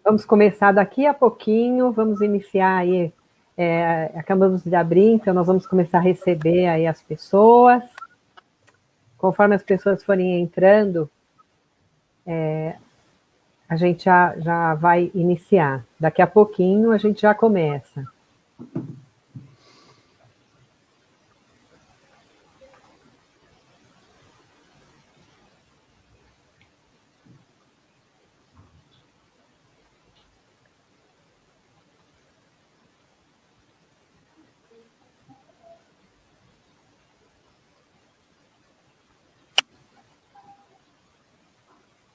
Vamos começar daqui a pouquinho, vamos iniciar aí, acabamos de abrir, então nós vamos começar a receber aí as pessoas. Conforme as pessoas forem entrando, a gente já vai iniciar. Daqui a pouquinho a gente já começa.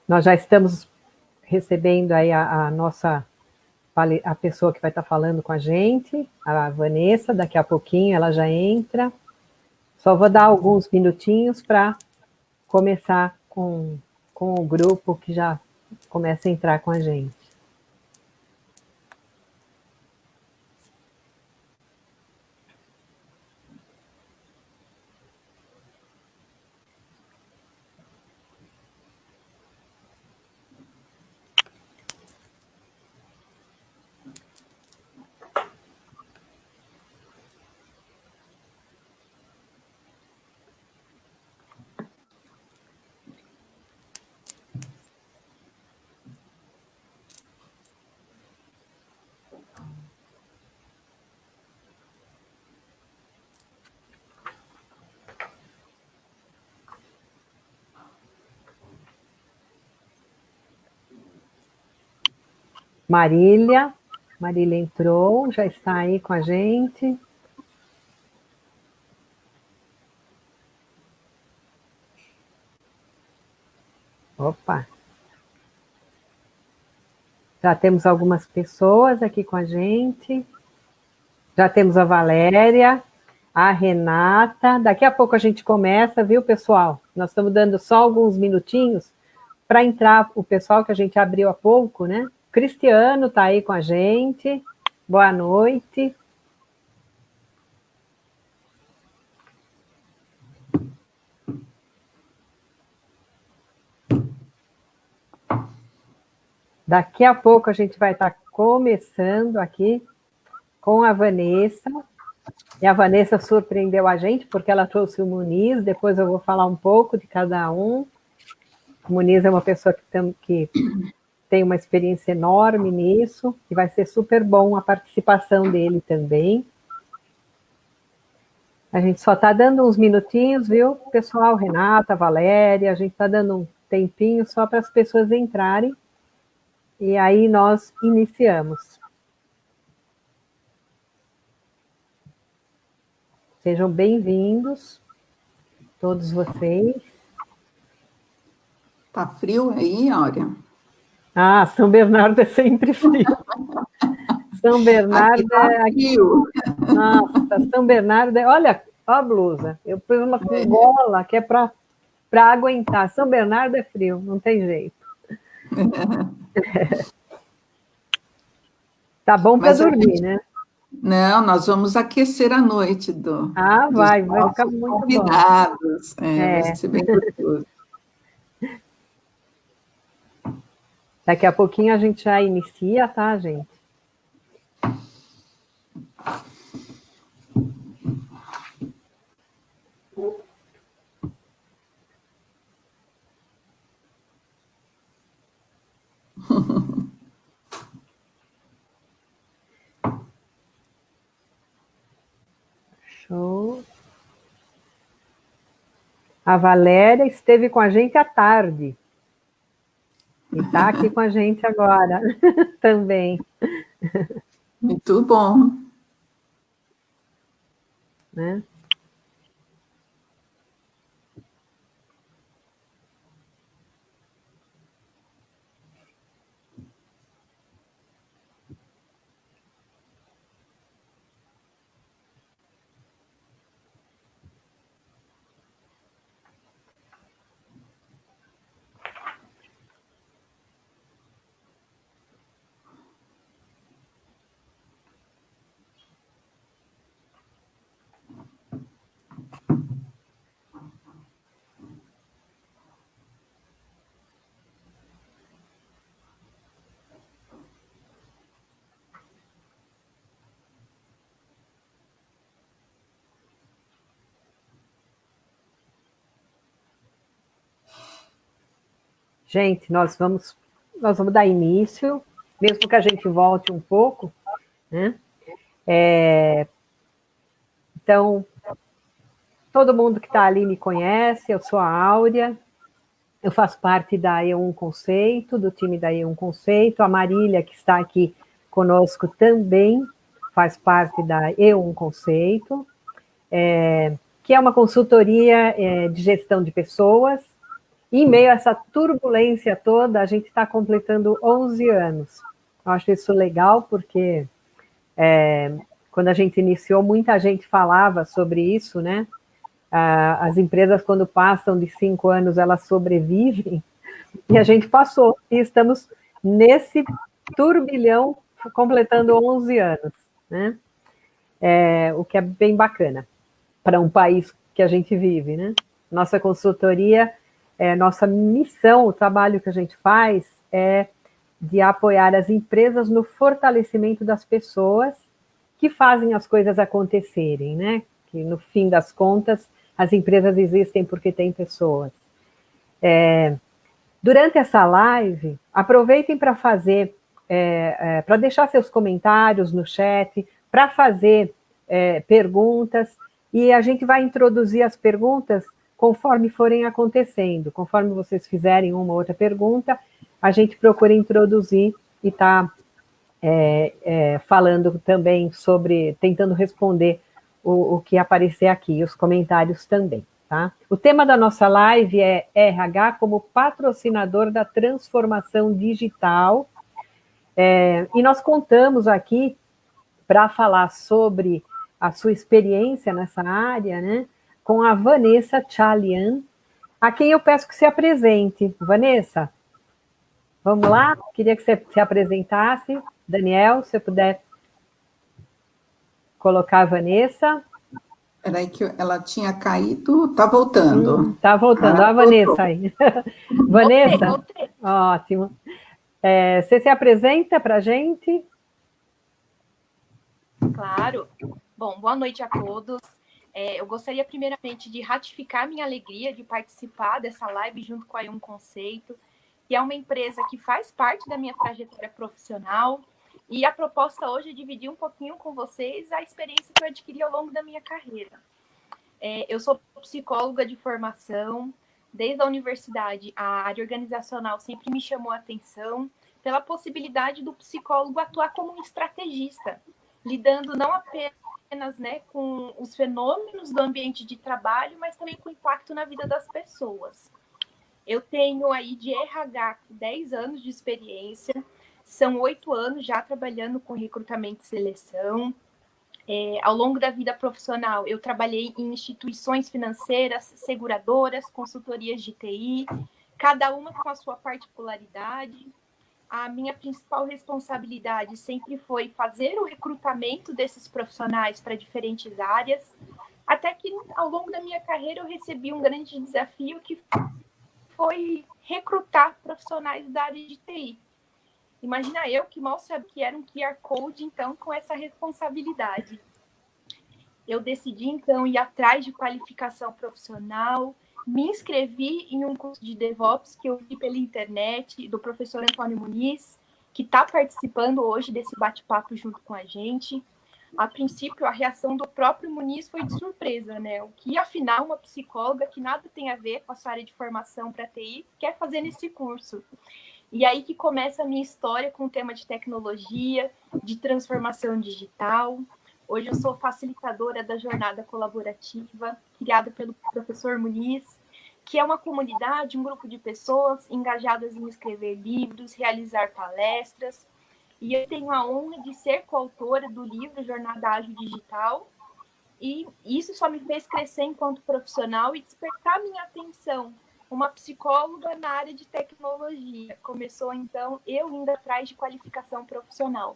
Nós já estamos recebendo aí a pessoa que vai estar falando com a gente, a Vanessa, daqui a pouquinho ela já entra. Só vou dar alguns minutinhos para começar com o grupo que já começa a entrar com a gente. Marília entrou, já está aí com a gente. Opa! Já temos algumas pessoas aqui com a gente. Já temos a Valéria, a Renata. Daqui a pouco a gente começa, viu, pessoal? Nós estamos dando só alguns minutinhos para entrar o pessoal que a gente abriu há pouco, né? Cristiano está aí com a gente. Boa noite. Daqui a pouco a gente vai estar começando aqui com a Vanessa. E a Vanessa surpreendeu a gente, porque ela trouxe o Muniz, depois eu vou falar um pouco de cada um. O Muniz é uma pessoa que tem uma experiência enorme nisso, e vai ser super bom a participação dele também. A gente só está dando uns minutinhos, viu, pessoal? Renata, Valéria, a gente está dando um tempinho só para as pessoas entrarem, e aí nós iniciamos. Sejam bem-vindos, todos vocês. Tá frio aí, Áurea? Ah, São Bernardo é sempre frio. São Bernardo tá frio. Nossa, São Bernardo olha a blusa. Eu pus uma com gola, que é para aguentar. São Bernardo é frio, não tem jeito. Tá bom para dormir, né? Não, nós vamos aquecer a noite vai ficar muito convidados. bom. Vai ser bem gostoso. Daqui a pouquinho a gente já inicia, tá, gente? Show. A Valéria esteve com a gente à tarde. E está aqui com a gente agora também. Muito bom. Né? Gente, nós vamos dar início, mesmo que a gente volte um pouco, né? Então, todo mundo que está ali me conhece, eu sou a Áurea, eu faço parte da E1 Conceito, do time da E1 Conceito, a Marília, que está aqui conosco, também faz parte da E1 Conceito, que é uma consultoria de gestão de pessoas. E em meio a essa turbulência toda, a gente está completando 11 anos. Eu acho isso legal, porque quando a gente iniciou, muita gente falava sobre isso, né? As empresas, quando passam de 5 anos, elas sobrevivem, e a gente passou, e estamos nesse turbilhão, completando 11 anos, né? O que é bem bacana, para um país que a gente vive, né? Nossa consultoria, nossa missão, o trabalho que a gente faz é de apoiar as empresas no fortalecimento das pessoas que fazem as coisas acontecerem, né? Que no fim das contas, as empresas existem porque tem pessoas. Durante essa live, aproveitem para fazer, para deixar seus comentários no chat, para fazer perguntas, e a gente vai introduzir as perguntas conforme forem acontecendo. Conforme vocês fizerem uma ou outra pergunta, a gente procura introduzir e está falando também sobre, tentando responder o que aparecer aqui, os comentários também, tá? O tema da nossa live é RH como patrocinador da transformação digital, e nós contamos aqui para falar sobre a sua experiência nessa área, né, com a Vanessa Chalian, a quem eu peço que se apresente. Vanessa, vamos lá? Queria que você se apresentasse. Daniel, se você puder colocar a Vanessa. Espera aí que ela tinha caído, está voltando. Está voltando, olha a Vanessa aí. Vanessa, Voltei. Ótimo. Você se apresenta para a gente? Claro. Bom, boa noite a todos. Eu gostaria primeiramente de ratificar minha alegria de participar dessa live junto com a E1 Conceito, que é uma empresa que faz parte da minha trajetória profissional, e a proposta hoje é dividir um pouquinho com vocês a experiência que eu adquiri ao longo da minha carreira. Eu sou psicóloga de formação, desde a universidade a área organizacional sempre me chamou a atenção pela possibilidade do psicólogo atuar como um estrategista, lidando não apenas, né, com os fenômenos do ambiente de trabalho, mas também com o impacto na vida das pessoas. Eu tenho aí de RH 10 anos de experiência, são 8 anos já trabalhando com recrutamento e seleção. Ao longo da vida profissional, eu trabalhei em instituições financeiras, seguradoras, consultorias de TI, cada uma com a sua particularidade. A minha principal responsabilidade sempre foi fazer o recrutamento desses profissionais para diferentes áreas, até que ao longo da minha carreira eu recebi um grande desafio que foi recrutar profissionais da área de TI. Imagina eu que mal sabia que era um QR Code, então, com essa responsabilidade. Eu decidi, então, ir atrás de qualificação profissional, me inscrevi em um curso de DevOps que eu vi pela internet, do professor Antônio Muniz, que está participando hoje desse bate-papo junto com a gente. A princípio, a reação do próprio Muniz foi de surpresa, né? O que, afinal, uma psicóloga que nada tem a ver com a sua área de formação para TI quer fazer nesse curso? E aí que começa a minha história com o tema de tecnologia, de transformação digital. Hoje eu sou facilitadora da jornada colaborativa, criada pelo professor Muniz, que é uma comunidade, um grupo de pessoas engajadas em escrever livros, realizar palestras. E eu tenho a honra de ser coautora do livro Jornada Ágil Digital. E isso só me fez crescer enquanto profissional e despertar minha atenção. Uma psicóloga na área de tecnologia. Começou, então, eu indo atrás de qualificação profissional.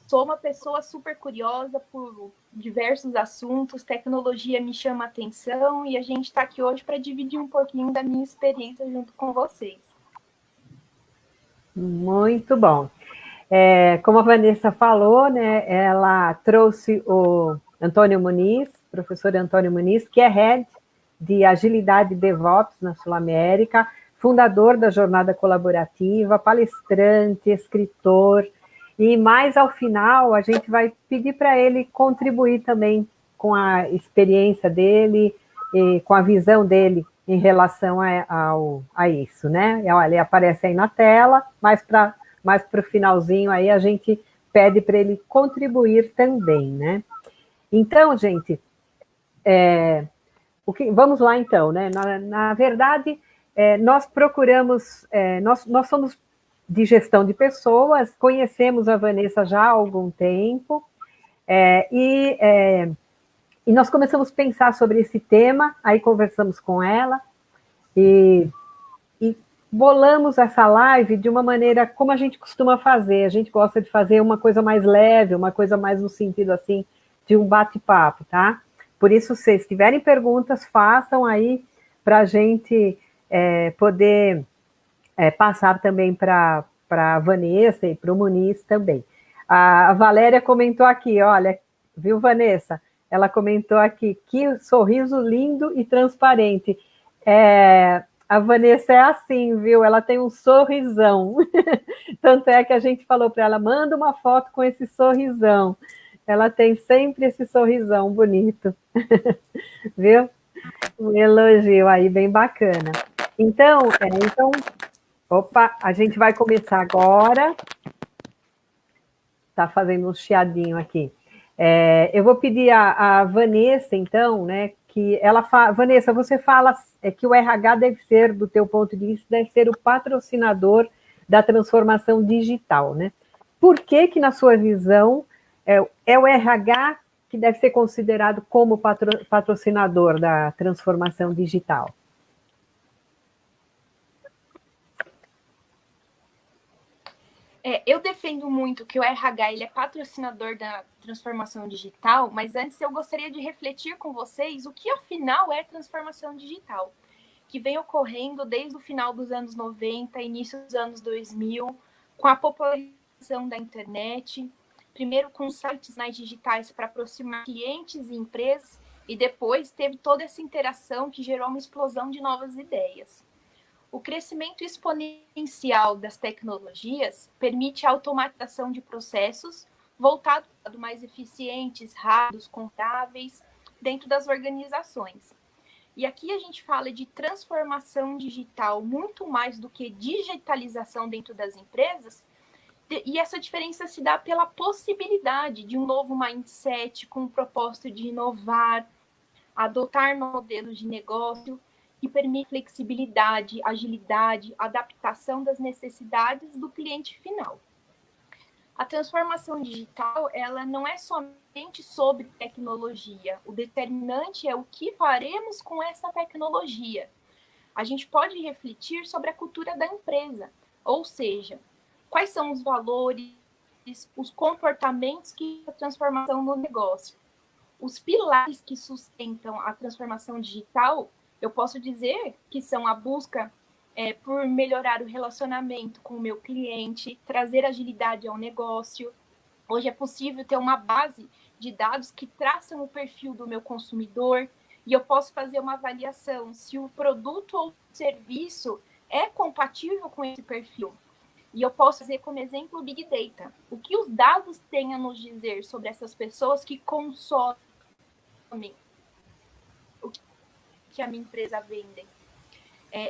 Sou uma pessoa super curiosa por diversos assuntos, tecnologia me chama a atenção e a gente está aqui hoje para dividir um pouquinho da minha experiência junto com vocês. Muito bom. Como a Vanessa falou, né, ela trouxe o Antônio Muniz, professor Antônio Muniz, que é Head de Agilidade DevOps na Sul América, fundador da Jornada Colaborativa, palestrante, escritor, e mais ao final a gente vai pedir para ele contribuir também com a experiência dele e com a visão dele em relação a isso, né? Olha, ele aparece aí na tela, mais para o finalzinho aí a gente pede para ele contribuir também, né? Então, gente, vamos lá então, né? Na verdade, nós procuramos, nós somos de gestão de pessoas, conhecemos a Vanessa já há algum tempo, e nós começamos a pensar sobre esse tema, aí conversamos com ela, e bolamos essa live de uma maneira como a gente costuma fazer. A gente gosta de fazer uma coisa mais leve, uma coisa mais no sentido assim, de um bate-papo, tá? Por isso, se vocês tiverem perguntas, façam aí para a gente poder passar também para a Vanessa e para o Muniz também. A Valéria comentou aqui, olha, viu, Vanessa? Ela comentou aqui, que sorriso lindo e transparente. A Vanessa é assim, viu? Ela tem um sorrisão. Tanto é que a gente falou para ela, manda uma foto com esse sorrisão. Ela tem sempre esse sorrisão bonito. Viu? Um elogio aí, bem bacana. Então, opa, a gente vai começar agora. Está fazendo um chiadinho aqui. Eu vou pedir a Vanessa, então, né, que ela fala... Vanessa, você fala que o RH deve ser, do teu ponto de vista, deve ser o patrocinador da transformação digital, né? Por que, na sua visão, é o RH que deve ser considerado como patrocinador da transformação digital? Eu defendo muito que o RH ele é patrocinador da transformação digital, mas antes eu gostaria de refletir com vocês o que afinal é transformação digital, que vem ocorrendo desde o final dos anos 90, início dos anos 2000, com a popularização da internet, primeiro com sites mais digitais para aproximar clientes e empresas, e depois teve toda essa interação que gerou uma explosão de novas ideias. O crescimento exponencial das tecnologias permite a automatização de processos voltados para mais eficientes, rápidos, contáveis, dentro das organizações. E aqui a gente fala de transformação digital muito mais do que digitalização dentro das empresas, e essa diferença se dá pela possibilidade de um novo mindset com o propósito de inovar, adotar modelos de negócio que permite flexibilidade, agilidade, adaptação das necessidades do cliente final. A transformação digital, ela não é somente sobre tecnologia. O determinante é o que faremos com essa tecnologia. A gente pode refletir sobre a cultura da empresa, ou seja, quais são os valores, os comportamentos que a transformação no negócio. Os pilares que sustentam a transformação digital, eu posso dizer que são a busca por melhorar o relacionamento com o meu cliente, trazer agilidade ao negócio. Hoje é possível ter uma base de dados que traçam o perfil do meu consumidor e eu posso fazer uma avaliação se o produto ou serviço é compatível com esse perfil. E eu posso fazer como exemplo o Big Data. O que os dados têm a nos dizer sobre essas pessoas que consomem o que a minha empresa vende.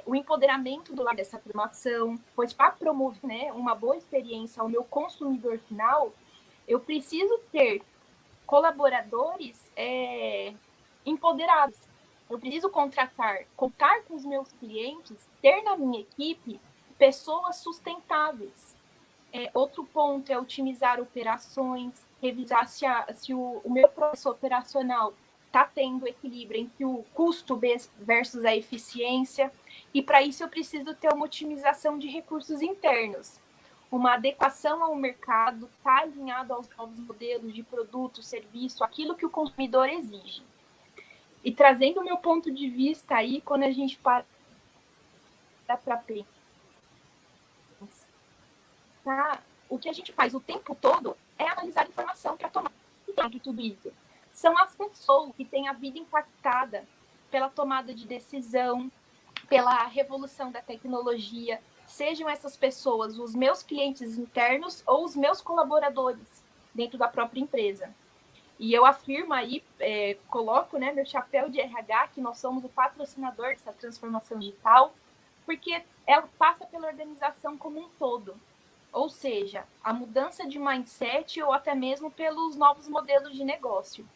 O empoderamento do lado dessa transformação, pois para promover, né, uma boa experiência ao meu consumidor final, eu preciso ter colaboradores empoderados. Eu preciso contar com os meus clientes, ter na minha equipe pessoas sustentáveis. Outro ponto é otimizar operações, revisar se o meu processo operacional está tendo equilíbrio entre o custo versus a eficiência, e para isso eu preciso ter uma otimização de recursos internos, uma adequação ao mercado, está alinhado aos novos modelos de produto, serviço, aquilo que o consumidor exige. E trazendo o meu ponto de vista aí, quando a gente para para pensar, o que a gente faz o tempo todo é analisar a informação para tomar de tudo isso. São as pessoas que têm a vida impactada pela tomada de decisão, pela revolução da tecnologia, sejam essas pessoas os meus clientes internos ou os meus colaboradores dentro da própria empresa. E eu afirmo aí, coloco, né, meu chapéu de RH, que nós somos o patrocinador dessa transformação digital, porque ela passa pela organização como um todo. Ou seja, a mudança de mindset ou até mesmo pelos novos modelos de negócio.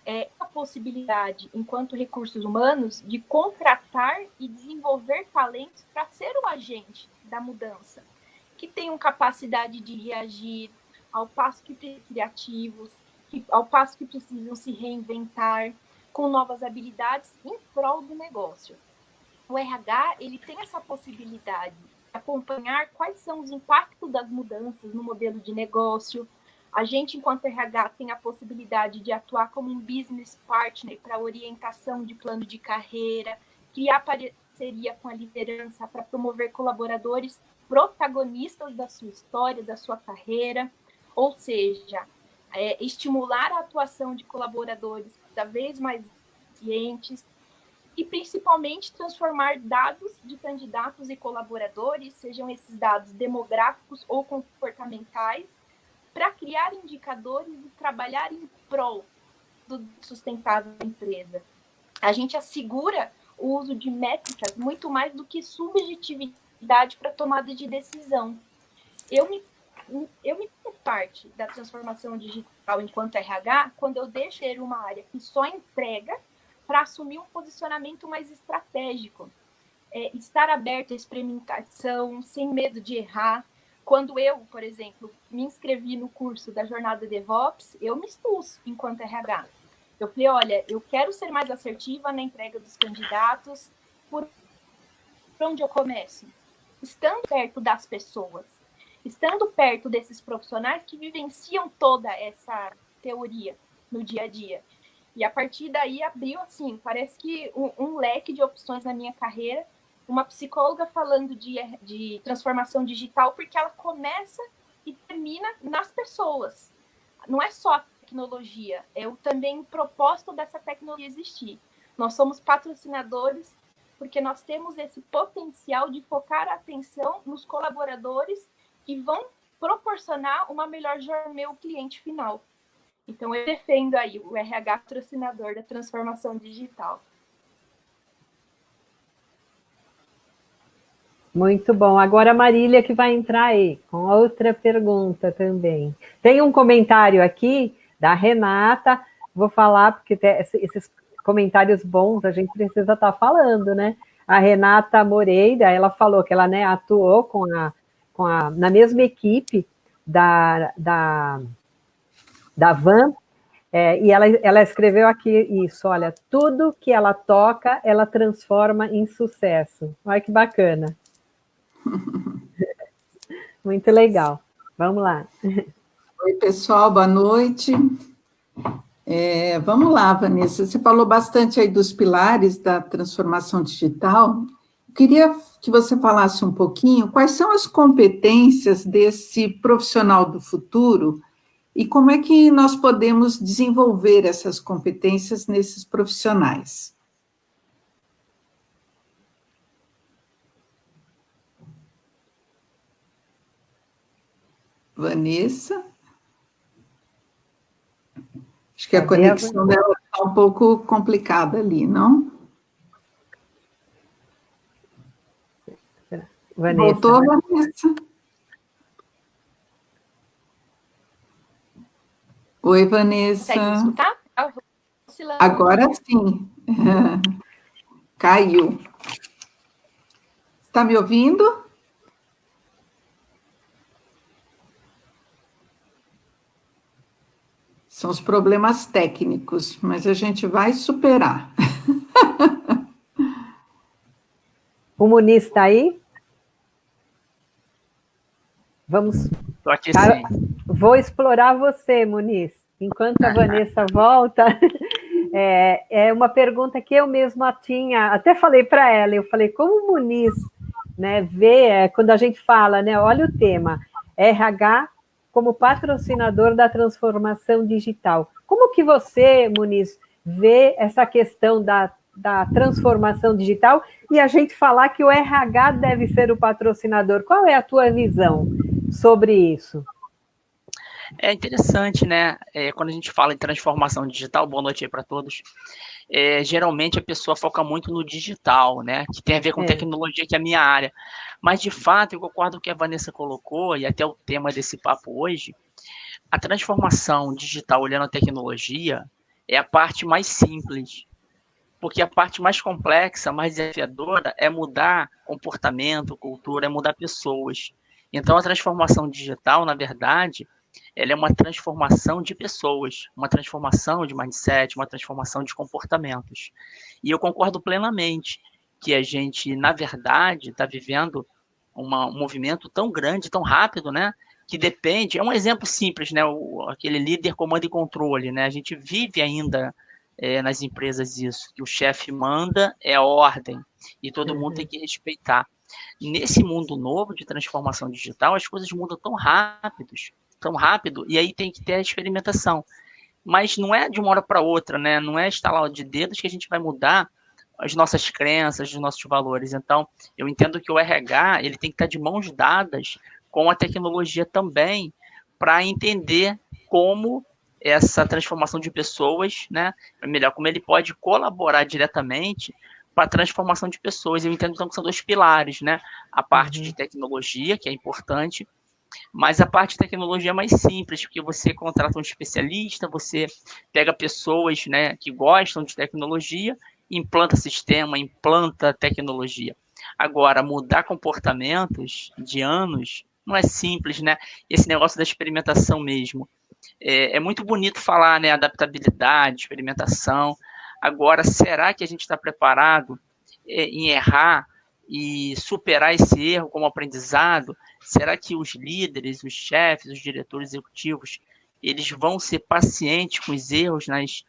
É a possibilidade, enquanto recursos humanos, de contratar e desenvolver talentos para ser o agente da mudança, que tenham capacidade de reagir ao passo que criativos, ao passo que precisam se reinventar, com novas habilidades em prol do negócio. O RH, ele tem essa possibilidade de acompanhar quais são os impactos das mudanças no modelo de negócio. A gente, enquanto RH, tem a possibilidade de atuar como um business partner para orientação de plano de carreira, criar parceria com a liderança para promover colaboradores protagonistas da sua história, da sua carreira, ou seja, estimular a atuação de colaboradores cada vez mais cientes e, principalmente, transformar dados de candidatos e colaboradores, sejam esses dados demográficos ou comportamentais, para criar indicadores e trabalhar em prol do sustentável da empresa. A gente assegura o uso de métricas muito mais do que subjetividade para tomada de decisão. Eu me faço parte da transformação digital enquanto RH quando eu deixo ser uma área que só entrega para assumir um posicionamento mais estratégico. Estar aberto à experimentação, sem medo de errar. Quando eu, por exemplo, me inscrevi no curso da Jornada DevOps, eu me expus enquanto RH. Eu falei, olha, eu quero ser mais assertiva na entrega dos candidatos. Por onde eu começo? Estando perto das pessoas, estando perto desses profissionais que vivenciam toda essa teoria no dia a dia. E a partir daí abriu, assim, parece que um leque de opções na minha carreira. Uma psicóloga falando de transformação digital, porque ela começa e termina nas pessoas. Não é só a tecnologia, é também o propósito dessa tecnologia existir. Nós somos patrocinadores porque nós temos esse potencial de focar a atenção nos colaboradores que vão proporcionar uma melhor jornada ao meu cliente final. Então, eu defendo aí o RH patrocinador da transformação digital. Muito bom. Agora a Marília que vai entrar aí com outra pergunta também. Tem um comentário aqui da Renata, vou falar porque esses comentários bons a gente precisa estar falando, né? A Renata Moreira, ela falou que ela, né, atuou na mesma equipe da Van, e ela escreveu aqui isso, olha, tudo que ela toca, ela transforma em sucesso. Olha que bacana. Muito legal. Vamos lá. Oi, pessoal, boa noite. Vamos lá, Vanessa. Você falou bastante aí dos pilares da transformação digital. Eu queria que você falasse um pouquinho quais são as competências desse profissional do futuro e como é que nós podemos desenvolver essas competências nesses profissionais. Vanessa? Acho que a conexão dela está um pouco complicada ali, não? Vanessa. Voltou, Vanessa? Oi, Vanessa. Consegue me escutar? Agora sim. Caiu. Está me ouvindo? São os problemas técnicos, mas a gente vai superar. O Muniz está aí? Vamos. Estou aqui sim. Vou explorar você, Muniz. Enquanto a Vanessa volta, é uma pergunta que eu mesma tinha, até falei para ela, eu falei, como o Muniz, né, vê, quando a gente fala, né, olha o tema, RH como patrocinador da transformação digital. Como que você, Muniz, vê essa questão da da transformação digital e a gente falar que o RH deve ser o patrocinador. Qual é a tua visão sobre isso? É interessante, né? Quando a gente fala em transformação digital, boa noite aí para todos. Geralmente a pessoa foca muito no digital, né? Que tem a ver com tecnologia, que é a minha área. Mas, de fato, eu concordo com o que a Vanessa colocou, e até o tema desse papo hoje, a transformação digital, olhando a tecnologia, é a parte mais simples. Porque a parte mais complexa, mais desafiadora, é mudar comportamento, cultura, é mudar pessoas. Então, a transformação digital, na verdade, ela é uma transformação de pessoas, uma transformação de mindset, uma transformação de comportamentos. E eu concordo plenamente que a gente, na verdade, está vivendo um movimento tão grande, tão rápido, né? Que depende, é um exemplo simples, né? Aquele líder, comando e controle, né? A gente vive ainda nas empresas isso, que o chefe manda, é ordem, e todo mundo tem que respeitar. Nesse mundo novo de transformação digital, as coisas mudam tão rápido, e aí tem que ter a experimentação. Mas não é de uma hora para outra, né? Não é estalar de dedos que a gente vai mudar as nossas crenças, os nossos valores. Então, eu entendo que o RH ele tem que estar de mãos dadas com a tecnologia também, para entender como essa transformação de pessoas, né? Melhor, como ele pode colaborar diretamente para a transformação de pessoas. Eu entendo então que são dois pilares, né? A parte de tecnologia, que é importante, mas a parte de tecnologia é mais simples, porque você contrata um especialista, você pega pessoas, né, que gostam de tecnologia, implanta sistema, implanta tecnologia. Agora, mudar comportamentos de anos não é simples, né? Esse negócio da experimentação mesmo. É muito bonito falar, né, adaptabilidade, experimentação. Agora, será que a gente está preparado em errar e superar esse erro como aprendizado? Será que os líderes, os chefes, os diretores executivos, eles vão ser pacientes com os erros nas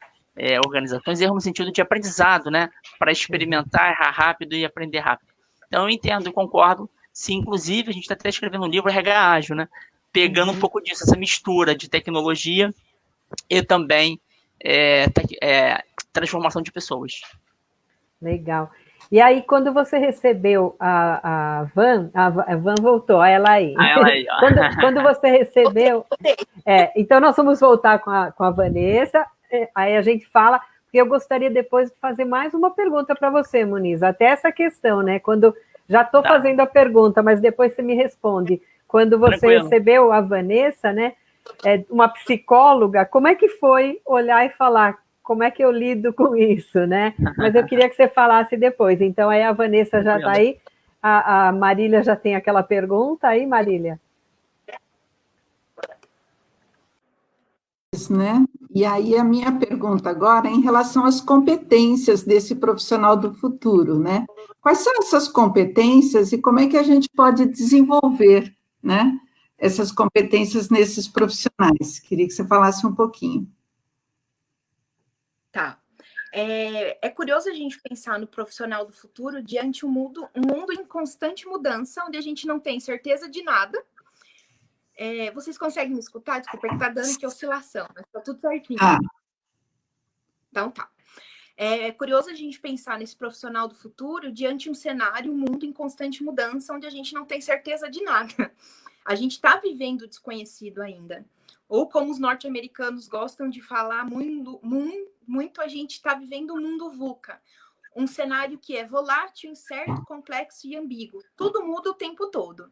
organizações? Erro no sentido de aprendizado, né? Para experimentar, errar rápido e aprender rápido. Então, eu entendo e concordo. Sim, inclusive, a gente está até escrevendo um livro, RH Ágil, né? Pegando um pouco disso, essa mistura de tecnologia e também transformação de pessoas. Legal. E aí, quando você recebeu a Van voltou, ela aí. Ela aí, ó. Quando você recebeu... então, nós vamos voltar com a Vanessa, aí a gente fala, porque eu gostaria depois de fazer mais uma pergunta para você, Muniz, até essa questão, né? Quando já estou fazendo a pergunta, mas depois você me responde. Quando você recebeu a Vanessa, né? Uma psicóloga, como é que foi olhar e falar, como é que eu lido com isso, né? Mas eu queria que você falasse depois. Então, aí a Vanessa já está aí, a Marília já tem aquela pergunta aí, Marília? Né? E aí a minha pergunta agora é em relação às competências desse profissional do futuro, né? Quais são essas competências e como é que a gente pode desenvolver, né, essas competências nesses profissionais? Queria que você falasse um pouquinho. Tá. É curioso a gente pensar no profissional do futuro diante de um mundo em constante mudança, onde a gente não tem certeza de nada. Vocês conseguem me escutar? Desculpa, que tá dando aqui oscilação, mas tá tudo certinho. Então tá. É curioso a gente pensar nesse profissional do futuro diante de um cenário, um mundo em constante mudança, onde a gente não tem certeza de nada. A gente está vivendo o desconhecido ainda. Ou como os norte-americanos gostam de falar muito, a gente está vivendo um mundo VUCA. Um cenário que é volátil, incerto, complexo e ambíguo. Tudo muda o tempo todo.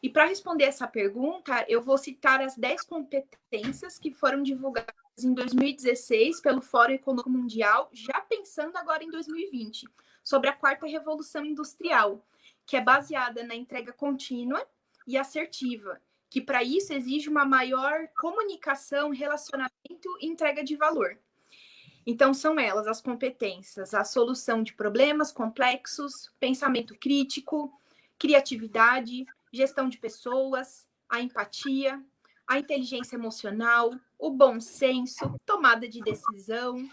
E para responder essa pergunta, eu vou citar as 10 competências que foram divulgadas em 2016 pelo Fórum Econômico Mundial, já pensando agora em 2020, sobre a quarta revolução industrial, que é baseada na entrega contínua e assertiva, que para isso exige uma maior comunicação, relacionamento e entrega de valor. Então, são elas as competências: a solução de problemas complexos, pensamento crítico, criatividade, gestão de pessoas, a empatia, a inteligência emocional, o bom senso, tomada de decisão,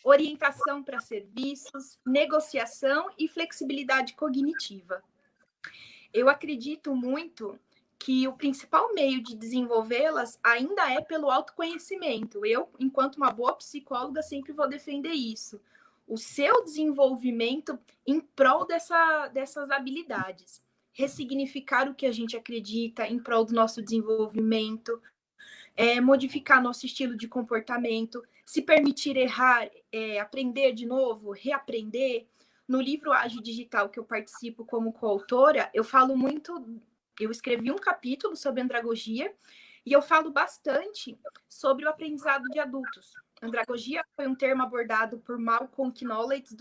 orientação para serviços, negociação e flexibilidade cognitiva. Eu acredito muito que o principal meio de desenvolvê-las ainda é pelo autoconhecimento. Eu, enquanto uma boa psicóloga, sempre vou defender isso. o seu desenvolvimento em prol dessas habilidades. Ressignificar o que a gente acredita em prol do nosso desenvolvimento, modificar nosso estilo de comportamento, se permitir errar, aprender de novo, reaprender. No livro Ágil Digital, que eu participo como coautora, eu escrevi um capítulo sobre andragogia e eu falo bastante sobre o aprendizado de adultos. Andragogia foi um termo abordado por Malcolm Knowles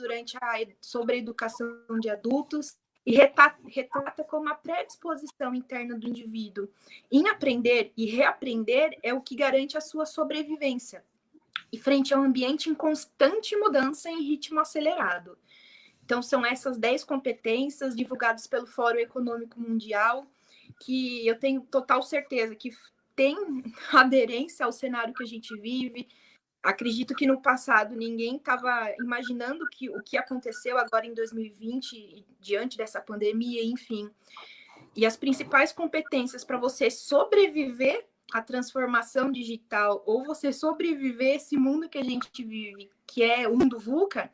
sobre a educação de adultos, e retrata como a predisposição interna do indivíduo em aprender e reaprender é o que garante a sua sobrevivência, e frente a um ambiente em constante mudança em ritmo acelerado. Então, são essas 10 competências divulgadas pelo Fórum Econômico Mundial, que eu tenho total certeza que tem aderência ao cenário que a gente vive. Acredito que no passado ninguém estava imaginando o que aconteceu agora em 2020, diante dessa pandemia, enfim. E as principais competências para você sobreviver à transformação digital, ou você sobreviver a esse mundo que a gente vive, que é o mundo VUCA,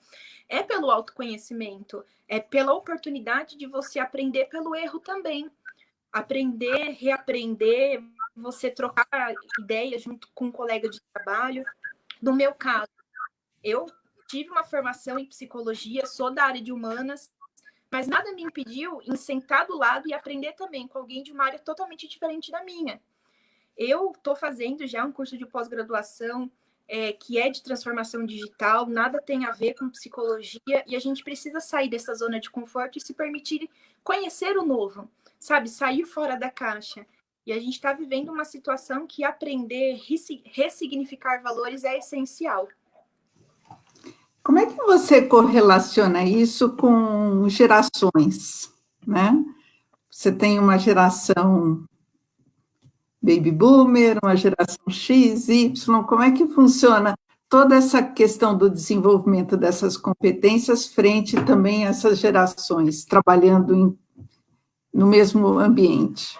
é pelo autoconhecimento, é pela oportunidade de você aprender pelo erro também. Aprender, reaprender, você trocar ideias junto com um colega de trabalho. No meu caso, eu tive uma formação em psicologia, sou da área de humanas, mas nada me impediu em sentar do lado e aprender também com alguém de uma área totalmente diferente da minha. Eu estou fazendo já um curso de pós-graduação que é de transformação digital, nada tem a ver com psicologia, e a gente precisa sair dessa zona de conforto e se permitir conhecer o novo, sabe? Sair fora da caixa. E a gente está vivendo uma situação que aprender, ressignificar valores é essencial. Como é que você correlaciona isso com gerações, né? Você tem uma geração baby boomer, uma geração X, Y, como é que funciona toda essa questão do desenvolvimento dessas competências frente também a essas gerações, trabalhando no mesmo ambiente?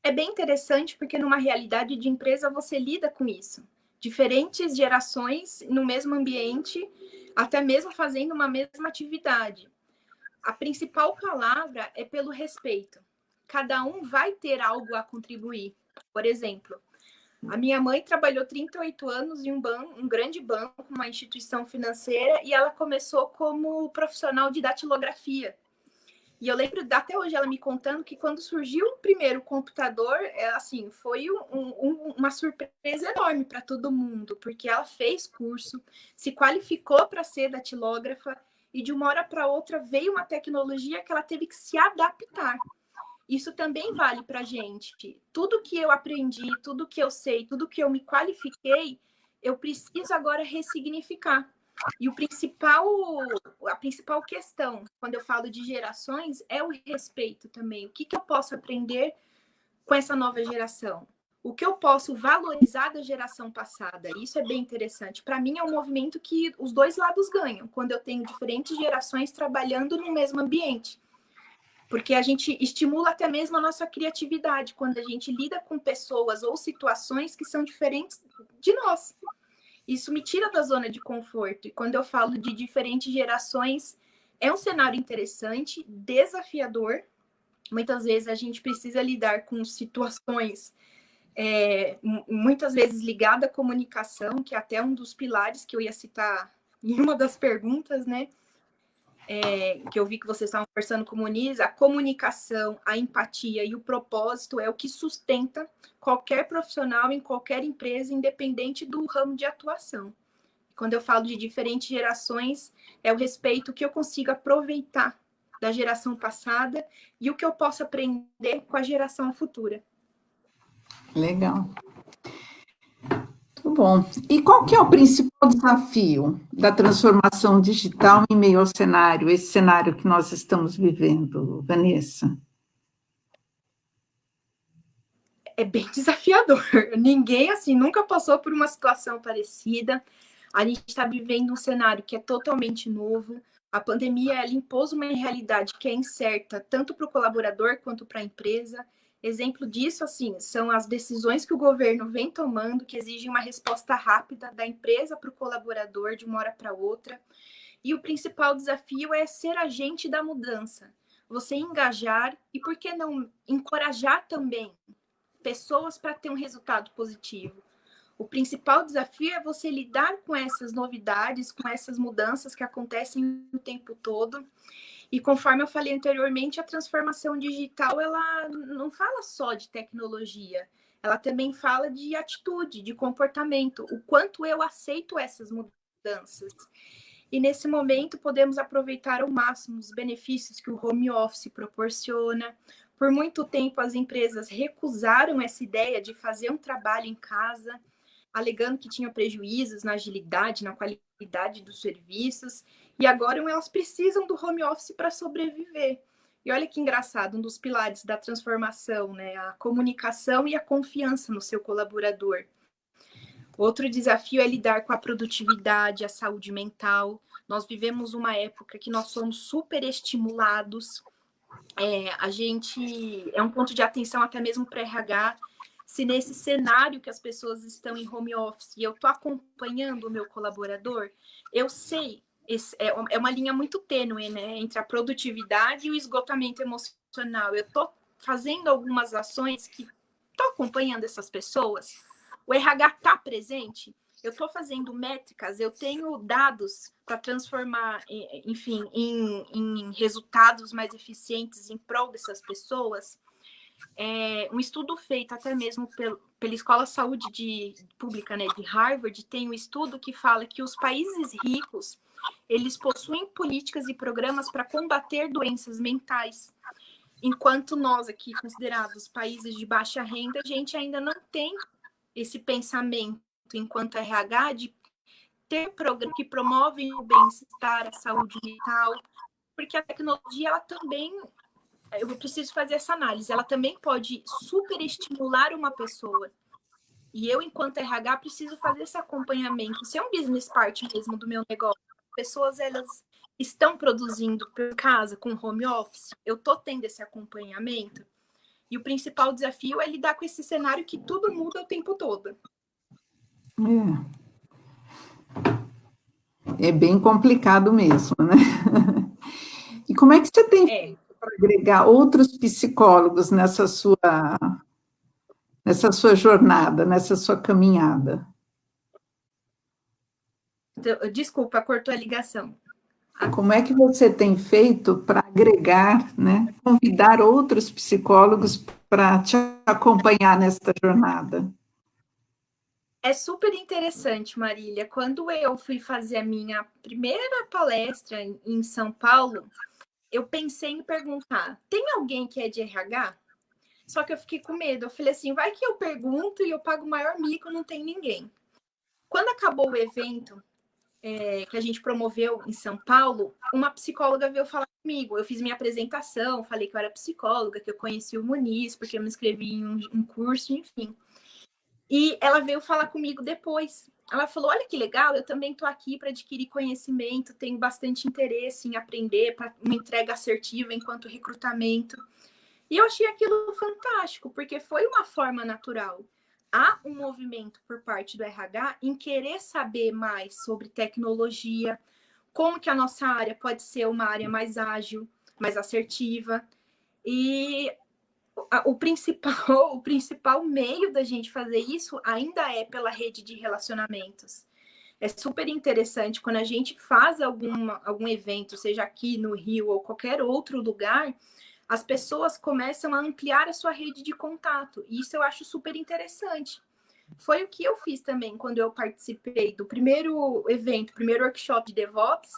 É bem interessante, porque numa realidade de empresa você lida com isso. Diferentes gerações no mesmo ambiente, até mesmo fazendo uma mesma atividade. A principal palavra é pelo respeito. Cada um vai ter algo a contribuir. Por exemplo, a minha mãe trabalhou 38 anos em um grande banco, uma instituição financeira, e ela começou como profissional de datilografia. E eu lembro até hoje ela me contando que quando surgiu o primeiro computador, assim, foi uma surpresa enorme para todo mundo, porque ela fez curso, se qualificou para ser datilógrafa, e de uma hora para outra veio uma tecnologia que ela teve que se adaptar. Isso também vale para a gente. Tudo que eu aprendi, tudo que eu sei, tudo que eu me qualifiquei, eu preciso agora ressignificar. E a principal questão, quando eu falo de gerações, é o respeito também. O que eu posso aprender com essa nova geração? O que eu posso valorizar da geração passada? Isso é bem interessante. Para mim, é um movimento que os dois lados ganham, quando eu tenho diferentes gerações trabalhando no mesmo ambiente. Porque a gente estimula até mesmo a nossa criatividade, quando a gente lida com pessoas ou situações que são diferentes de nós. Isso me tira da zona de conforto. E quando eu falo de diferentes gerações, é um cenário interessante, desafiador. Muitas vezes a gente precisa lidar com situações, muitas vezes ligadas à comunicação, que é até um dos pilares que eu ia citar em uma das perguntas, né? Que eu vi que vocês estavam conversando com o Muniz, a comunicação, a empatia e o propósito é o que sustenta qualquer profissional em qualquer empresa, independente do ramo de atuação. Quando eu falo de diferentes gerações, é o respeito que eu consigo aproveitar da geração passada e o que eu posso aprender com a geração futura. Legal. Muito bom. E qual que é o principal desafio da transformação digital em meio ao cenário, esse cenário que nós estamos vivendo, Vanessa? É bem desafiador. Ninguém, assim, nunca passou por uma situação parecida. A gente está vivendo um cenário que é totalmente novo. A pandemia, ela impôs uma realidade que é incerta, tanto para o colaborador quanto para a empresa. Exemplo disso, assim, são as decisões que o governo vem tomando, que exigem uma resposta rápida da empresa para o colaborador, de uma hora para outra. E o principal desafio é ser agente da mudança. Você engajar e, por que não, encorajar também pessoas para ter um resultado positivo. O principal desafio é você lidar com essas novidades, com essas mudanças que acontecem o tempo todo. E conforme eu falei anteriormente, a transformação digital, ela não fala só de tecnologia, ela também fala de atitude, de comportamento, o quanto eu aceito essas mudanças. E nesse momento podemos aproveitar ao máximo os benefícios que o home office proporciona. Por muito tempo as empresas recusaram essa ideia de fazer um trabalho em casa, alegando que tinha prejuízos na agilidade, na qualidade dos serviços, e agora elas precisam do home office para sobreviver. E olha que engraçado, um dos pilares da transformação, né? A comunicação e a confiança no seu colaborador. Outro desafio é lidar com a produtividade, a saúde mental. Nós vivemos uma época que nós somos super estimulados. A gente é um ponto de atenção até mesmo para RH. Se nesse cenário que as pessoas estão em home office e eu estou acompanhando o meu colaborador, eu sei, é uma linha muito tênue, né, entre a produtividade e o esgotamento emocional. Eu estou fazendo algumas ações que estou acompanhando essas pessoas. O RH está presente, eu estou fazendo métricas, eu tenho dados para transformar, enfim, em resultados mais eficientes em prol dessas pessoas. Um estudo feito até mesmo pela Escola de Saúde Pública, né, de Harvard, tem um estudo que fala que os países ricos, eles possuem políticas e programas para combater doenças mentais, enquanto nós aqui, considerados países de baixa renda, a gente ainda não tem esse pensamento, enquanto RH, de ter programas que promovem o bem-estar, a saúde mental, porque a tecnologia, ela também, eu preciso fazer essa análise, ela também pode superestimular uma pessoa. E eu, enquanto RH, preciso fazer esse acompanhamento, ser um business partner mesmo do meu negócio. As pessoas, elas estão produzindo por casa, com home office, eu estou tendo esse acompanhamento. E o principal desafio é lidar com esse cenário que tudo muda o tempo todo. É bem complicado mesmo, né? E como é que você tem feito para agregar outros psicólogos nessa sua jornada, nessa sua caminhada? Desculpa, cortou a ligação. Como é que você tem feito para agregar, né, convidar outros psicólogos para te acompanhar nesta jornada? É super interessante, Marília. Quando eu fui fazer a minha primeira palestra em São Paulo, eu pensei em perguntar: tem alguém que é de RH? Só que eu fiquei com medo. Eu falei assim: vai que eu pergunto e eu pago o maior mico, não tem ninguém. Quando acabou o evento que a gente promoveu em São Paulo, uma psicóloga veio falar comigo. Eu fiz minha apresentação, falei que eu era psicóloga, que eu conheci o Muniz, porque eu me inscrevi em um curso, enfim. E ela veio falar comigo depois. Ela falou: olha que legal, eu também estou aqui para adquirir conhecimento, tenho bastante interesse em aprender para uma entrega assertiva enquanto recrutamento. E eu achei aquilo fantástico, porque foi uma forma natural. Há um movimento por parte do RH em querer saber mais sobre tecnologia, como que a nossa área pode ser uma área mais ágil, mais assertiva. E o principal meio da gente fazer isso ainda é pela rede de relacionamentos. É super interessante quando a gente faz algum evento, seja aqui no Rio ou qualquer outro lugar, as pessoas começam a ampliar a sua rede de contato. E isso eu acho super interessante. Foi o que eu fiz também quando eu participei do primeiro evento, primeiro workshop de DevOps.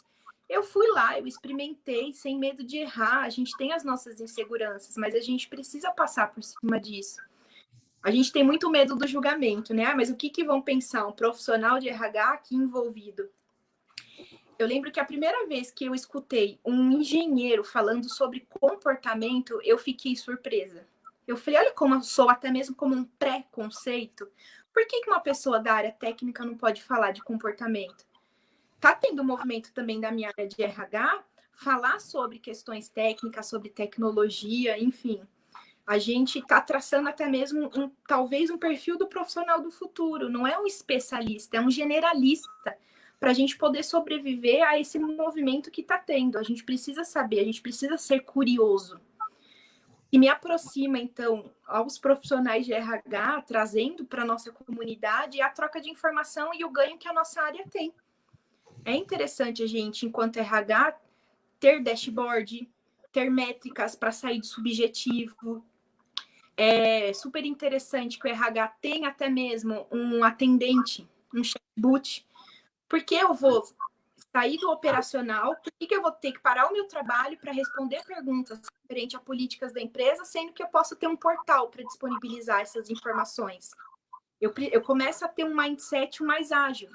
Eu fui lá, eu experimentei sem medo de errar. A gente tem as nossas inseguranças, mas a gente precisa passar por cima disso. A gente tem muito medo do julgamento, né? Mas o que vão pensar um profissional de RH aqui envolvido? Eu lembro que a primeira vez que eu escutei um engenheiro falando sobre comportamento, eu fiquei surpresa. Eu falei: olha como eu sou, até mesmo como um pré-conceito. Por que uma pessoa da área técnica não pode falar de comportamento? Tá tendo um movimento também da minha área de RH falar sobre questões técnicas, sobre tecnologia, enfim. A gente está traçando até mesmo talvez um perfil do profissional do futuro. Não é um especialista, é um generalista, para a gente poder sobreviver a esse movimento que está tendo. A gente precisa saber, a gente precisa ser curioso. E me aproxima, então, aos profissionais de RH, trazendo para a nossa comunidade a troca de informação e o ganho que a nossa área tem. É interessante a gente, enquanto RH, ter dashboard, ter métricas para sair do subjetivo. É super interessante que o RH tenha até mesmo um atendente, um chatbot, porque eu vou sair do operacional, por que eu vou ter que parar o meu trabalho para responder perguntas referente a políticas da empresa, sendo que eu posso ter um portal para disponibilizar essas informações. Eu começo a ter um mindset mais ágil,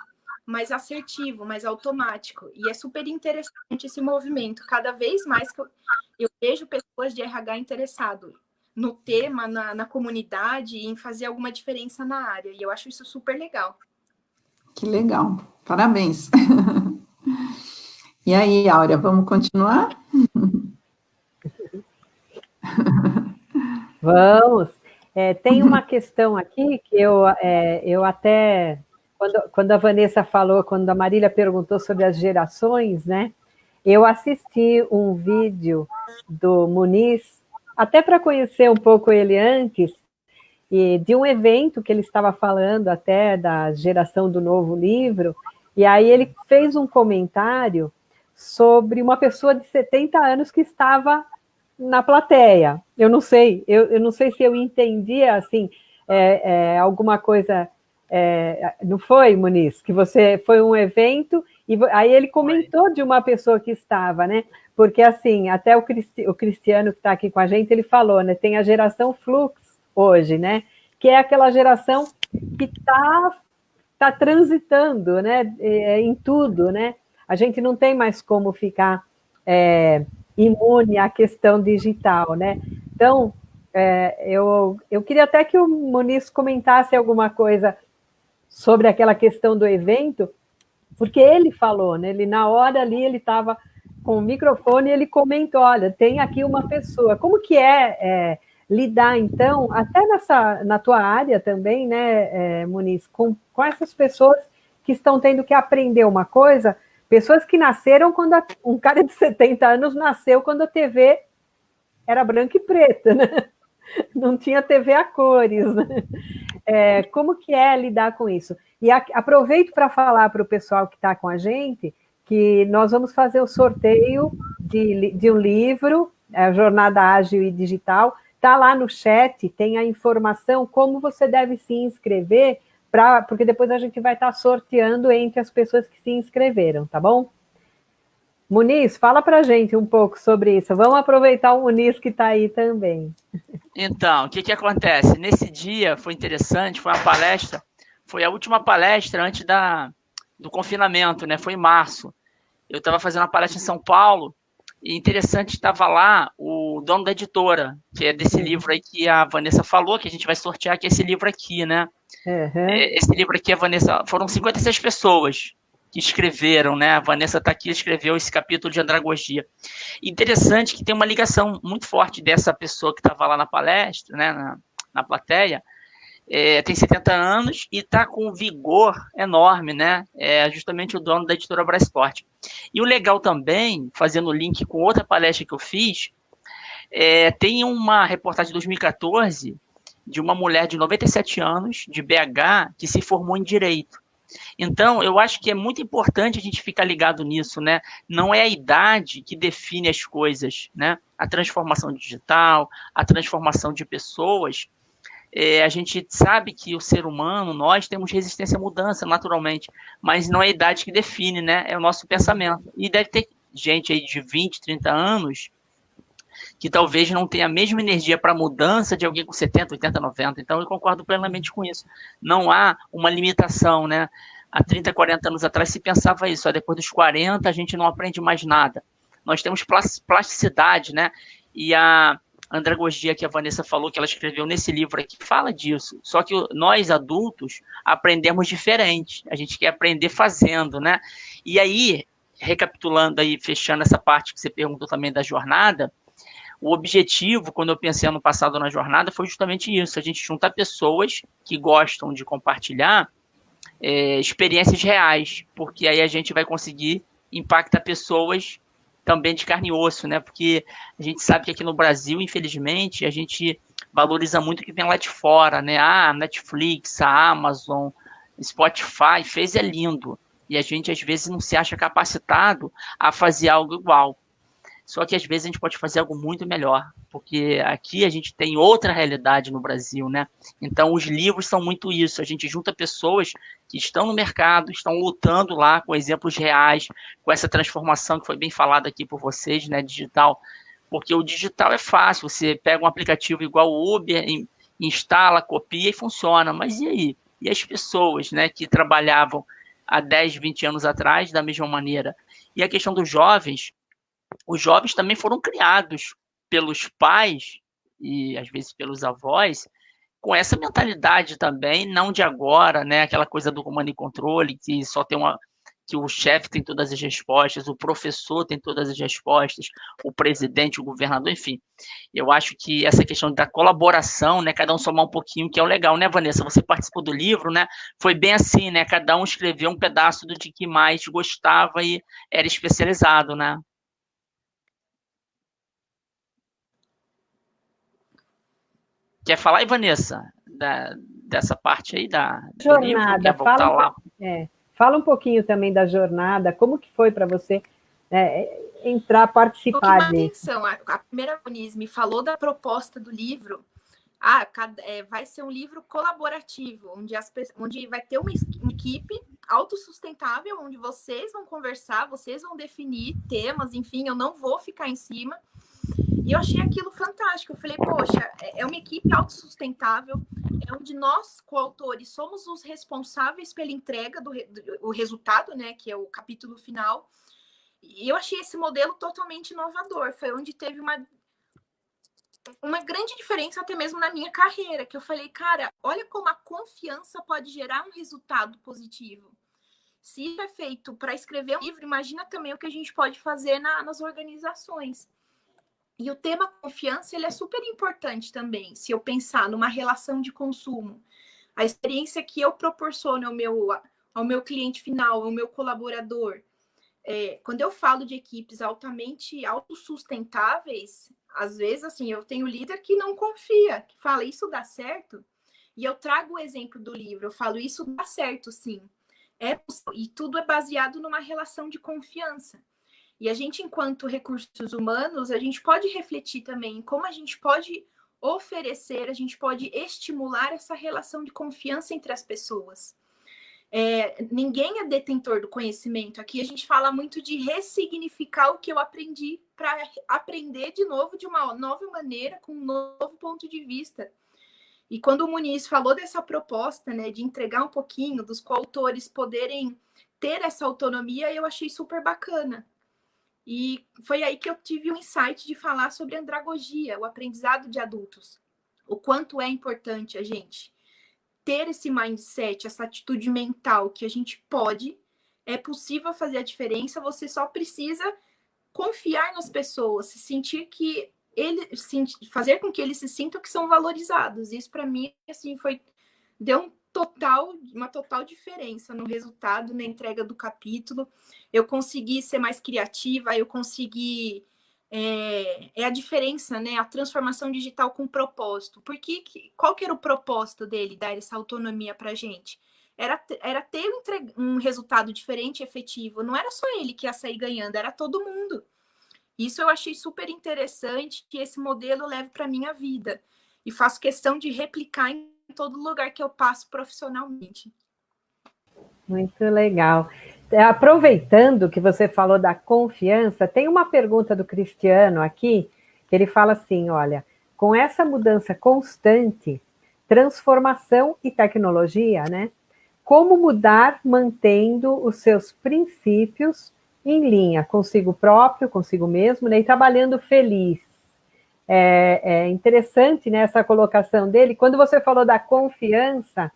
mais assertivo, mais automático, e é super interessante esse movimento. Cada vez mais que eu vejo pessoas de RH interessadas no tema, na comunidade, em fazer alguma diferença na área, e eu acho isso super legal. Que legal, parabéns. E aí, Áurea, vamos continuar? Vamos. Tem uma questão aqui que eu até, quando a Vanessa falou, quando a Marília perguntou sobre as gerações, né? Eu assisti um vídeo do Muniz, até para conhecer um pouco ele antes, e de um evento que ele estava falando até da geração do novo livro, e aí ele fez um comentário sobre uma pessoa de 70 anos que estava na plateia. Eu não sei se eu entendia assim, alguma coisa. Não foi, Muniz? Que você foi um evento, e aí ele comentou de uma pessoa que estava, né? Porque assim, até o Cristiano que está aqui com a gente, ele falou, né? Tem a geração Flux hoje, né? Que é aquela geração que está transitando, né? Em tudo, né? A gente não tem mais como ficar imune à questão digital, né? Então, eu queria até que o Muniz comentasse alguma coisa sobre aquela questão do evento, porque ele falou, né? Ele, na hora ali, ele estava com o microfone e ele comentou, olha, tem aqui uma pessoa. Como que lidar, então, até na tua área também, né, Muniz, com essas pessoas que estão tendo que aprender uma coisa, pessoas que nasceram quando um cara de 70 anos nasceu quando a TV era branca e preta, né? Não tinha TV a cores, né? Como que é lidar com isso? E aproveito para falar para o pessoal que está com a gente que nós vamos fazer o sorteio de um livro, a Jornada Ágil e Digital. Está lá no chat, tem a informação como você deve se inscrever, porque depois a gente vai estar sorteando entre as pessoas que se inscreveram, tá bom? Muniz, fala para a gente um pouco sobre isso. Vamos aproveitar o Muniz que está aí também. Então, o que acontece? Nesse dia foi interessante, foi uma palestra, foi a última palestra antes do confinamento, né? Foi em março. Eu estava fazendo uma palestra em São Paulo, e interessante, estava lá o dono da editora, que é desse livro aí que a Vanessa falou, que a gente vai sortear, que é esse livro aqui, né? Uhum. Esse livro aqui, a Vanessa, foram 56 pessoas que escreveram, né? A Vanessa está aqui, escreveu esse capítulo de andragogia. Interessante que tem uma ligação muito forte dessa pessoa que estava lá na palestra, né? Na plateia, tem 70 anos e está com um vigor enorme, né? É justamente o dono da editora Brasport. E o legal também, fazendo link com outra palestra que eu fiz, tem uma reportagem de 2014 de uma mulher de 97 anos, de BH, que se formou em Direito. Então, eu acho que é muito importante a gente ficar ligado nisso, né? Não é a idade que define as coisas, né? A transformação digital, a transformação de pessoas, a gente sabe que o ser humano, nós temos resistência à mudança, naturalmente, mas não é a idade que define, né? É o nosso pensamento. E deve ter gente aí de 20, 30 anos que talvez não tenha a mesma energia para a mudança de alguém com 70, 80, 90. Então, eu concordo plenamente com isso. Não há uma limitação, né? Há 30, 40 anos atrás se pensava isso. Depois dos 40, a gente não aprende mais nada. Nós temos plasticidade, né? E a andragogia que a Vanessa falou, que ela escreveu nesse livro aqui, fala disso. Só que nós, adultos, aprendemos diferente. A gente quer aprender fazendo, né? E aí, recapitulando aí, fechando essa parte que você perguntou também da jornada, O objetivo, quando eu pensei ano passado na jornada, foi justamente isso, a gente juntar pessoas que gostam de compartilhar experiências reais, porque aí a gente vai conseguir impactar pessoas também de carne e osso, né? Porque a gente sabe que aqui no Brasil, infelizmente, a gente valoriza muito o que vem lá de fora, né? A Netflix, a Amazon, Spotify, fez é lindo. E a gente, às vezes, não se acha capacitado a fazer algo igual. Só que, às vezes, a gente pode fazer algo muito melhor, porque aqui a gente tem outra realidade no Brasil, né? Então, os livros são muito isso. A gente junta pessoas que estão no mercado, estão lutando lá com exemplos reais, com essa transformação que foi bem falada aqui por vocês, né, digital. Porque o digital é fácil, você pega um aplicativo igual o Uber, instala, copia e funciona. Mas e aí? E as pessoas, né, que trabalhavam há 10, 20 anos atrás da mesma maneira? E a questão dos jovens, os jovens também foram criados pelos pais e às vezes pelos avós com essa mentalidade também, não de agora, né? Aquela coisa do comando e controle, que só tem que o chefe tem todas as respostas, o professor tem todas as respostas, o presidente, o governador, enfim. Eu acho que essa questão da colaboração, né? Cada um somar um pouquinho, que é o legal, né, Vanessa? Você participou do livro, né? Foi bem assim, né? Cada um escreveu um pedaço do de que mais gostava e era especializado, né? Quer falar aí, Vanessa, dessa parte aí do livro? Jornada, Quer voltar lá? fala um pouquinho também da jornada, como que foi para você entrar, O que participar mais disso? atenção, a primeira Muniz me falou da proposta do livro. Vai ser um livro colaborativo, onde vai ter uma equipe autossustentável, onde vocês vão conversar, vocês vão definir temas, enfim, eu não vou ficar em cima. E eu achei aquilo fantástico. Eu falei, poxa, é uma equipe autossustentável, é onde nós, coautores, somos os responsáveis pela entrega do resultado, né, que é o capítulo final. E eu achei esse modelo totalmente inovador. Foi onde teve uma grande diferença até mesmo na minha carreira, que eu falei, cara, olha como a confiança pode gerar um resultado positivo. Se isso é feito para escrever um livro, imagina também o que a gente pode fazer nas organizações. E o tema confiança, ele é super importante também, se eu pensar numa relação de consumo. A experiência que eu proporciono ao meu cliente final, ao meu colaborador. Quando eu falo de equipes altamente autossustentáveis, às vezes, assim, eu tenho líder que não confia, que fala, isso dá certo? E eu trago o exemplo do livro, eu falo, isso dá certo, sim. E tudo é baseado numa relação de confiança. E a gente, enquanto recursos humanos, a gente pode refletir também em como a gente pode oferecer, a gente pode estimular essa relação de confiança entre as pessoas. Ninguém é detentor do conhecimento. Aqui a gente fala muito de ressignificar o que eu aprendi para aprender de novo de uma nova maneira, com um novo ponto de vista. E quando o Muniz falou dessa proposta, né, de entregar um pouquinho, dos coautores poderem ter essa autonomia, eu achei super bacana. E foi aí que eu tive o insight de falar sobre andragogia, o aprendizado de adultos. O quanto é importante a gente ter esse mindset, essa atitude mental que a gente pode, é possível fazer a diferença, você só precisa confiar nas pessoas, se sentir que fazer com que eles se sintam que são valorizados. Isso para mim assim deu uma total diferença no resultado, na entrega do capítulo. Eu consegui ser mais criativa, eu consegui a diferença, né? A transformação digital com propósito. Qual que era o propósito dele, dar essa autonomia para a gente? Era ter um resultado diferente, efetivo. Não era só ele que ia sair ganhando, era todo mundo. Isso eu achei super interessante, que esse modelo eu levo para a minha vida. E faço questão de replicar em todo lugar que eu passo profissionalmente. Muito legal. Aproveitando que você falou da confiança, tem uma pergunta do Cristiano aqui, que ele fala assim, olha, com essa mudança constante, transformação e tecnologia, né? Como mudar mantendo os seus princípios em linha, consigo próprio, consigo mesmo, né? E trabalhando feliz. É interessante, né, essa colocação dele. Quando você falou da confiança,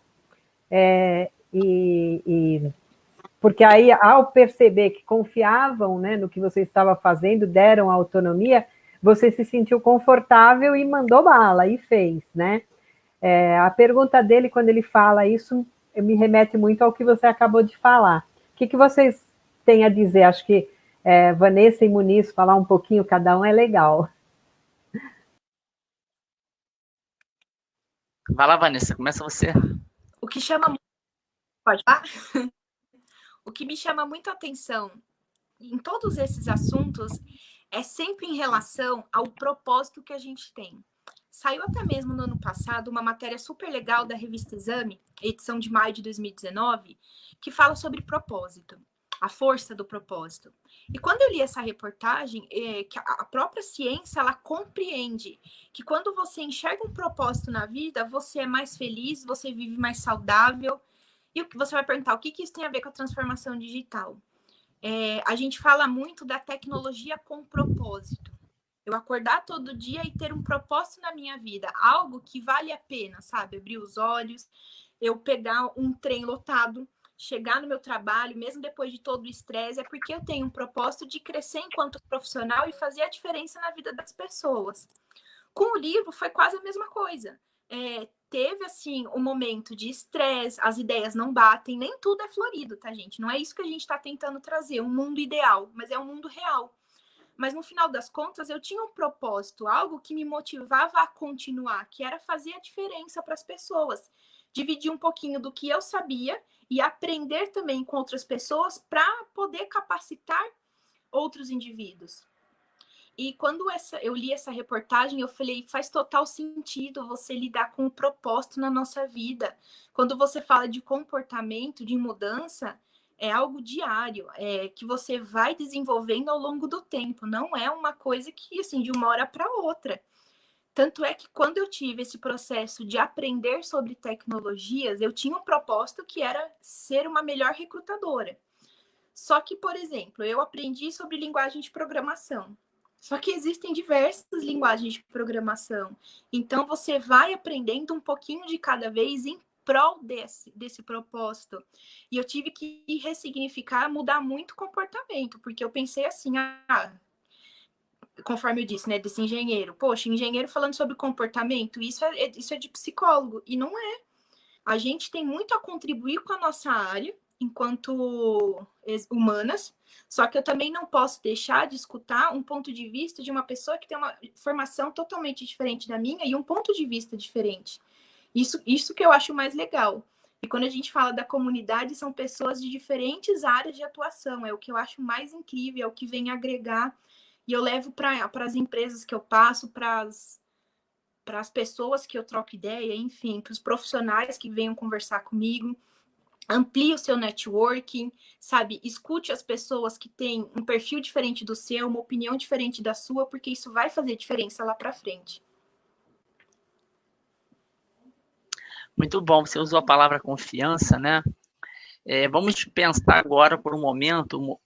porque aí, ao perceber que confiavam, né, no que você estava fazendo, deram autonomia, você se sentiu confortável e mandou bala, e fez, né? A pergunta dele, quando ele fala isso, me remete muito ao que você acabou de falar. O que vocês têm a dizer? Acho que Vanessa e Muniz falar um pouquinho, cada um é legal. Vai lá, Vanessa, começa você. O que chama... Pode falar? O que me chama muito a atenção em todos esses assuntos é sempre em relação ao propósito que a gente tem. Saiu até mesmo no ano passado uma matéria super legal da revista Exame, edição de maio de 2019, que fala sobre propósito, a força do propósito. E quando eu li essa reportagem, que a própria ciência, ela compreende que quando você enxerga um propósito na vida, você é mais feliz, você vive mais saudável. E o que você vai perguntar, o que isso tem a ver com a transformação digital? A gente fala muito da tecnologia com propósito. Eu acordar todo dia e ter um propósito na minha vida, algo que vale a pena, sabe? Abrir os olhos, eu pegar um trem lotado, chegar no meu trabalho, mesmo depois de todo o estresse, é porque eu tenho um propósito de crescer enquanto profissional e fazer a diferença na vida das pessoas. Com o livro foi quase a mesma coisa. Teve, assim, um momento de estresse, as ideias não batem, nem tudo é florido, tá, gente? Não é isso que a gente está tentando trazer, um mundo ideal, mas é um mundo real. Mas no final das contas, eu tinha um propósito, algo que me motivava a continuar, que era fazer a diferença para as pessoas. Dividir um pouquinho do que eu sabia e aprender também com outras pessoas para poder capacitar outros indivíduos. E quando eu li essa reportagem, eu falei, faz total sentido você lidar com o propósito na nossa vida. Quando você fala de comportamento, de mudança, é algo diário, que você vai desenvolvendo ao longo do tempo. Não é uma coisa que, assim, de uma hora para outra. Tanto é que quando eu tive esse processo de aprender sobre tecnologias, eu tinha um propósito que era ser uma melhor recrutadora. Só que, por exemplo, eu aprendi sobre linguagem de programação. Só que existem diversas linguagens de programação. Então, você vai aprendendo um pouquinho de cada vez em prol desse propósito. E eu tive que ressignificar, mudar muito o comportamento, porque eu pensei assim, conforme eu disse, né, desse engenheiro. Poxa, engenheiro falando sobre comportamento, isso é de psicólogo. E não é. A gente tem muito a contribuir com a nossa área, enquanto humanas, só que eu também não posso deixar de escutar um ponto de vista de uma pessoa que tem uma formação totalmente diferente da minha e um ponto de vista diferente. Isso que eu acho mais legal. E quando a gente fala da comunidade, são pessoas de diferentes áreas de atuação, é o que eu acho mais incrível, é o que vem agregar, e eu levo para as empresas que eu passo, para as pessoas que eu troco ideia, enfim, para os profissionais que venham conversar comigo. Amplie o seu networking, sabe? Escute as pessoas que têm um perfil diferente do seu, uma opinião diferente da sua, porque isso vai fazer diferença lá para frente. Muito bom, você usou a palavra confiança, né? Vamos pensar agora por um momento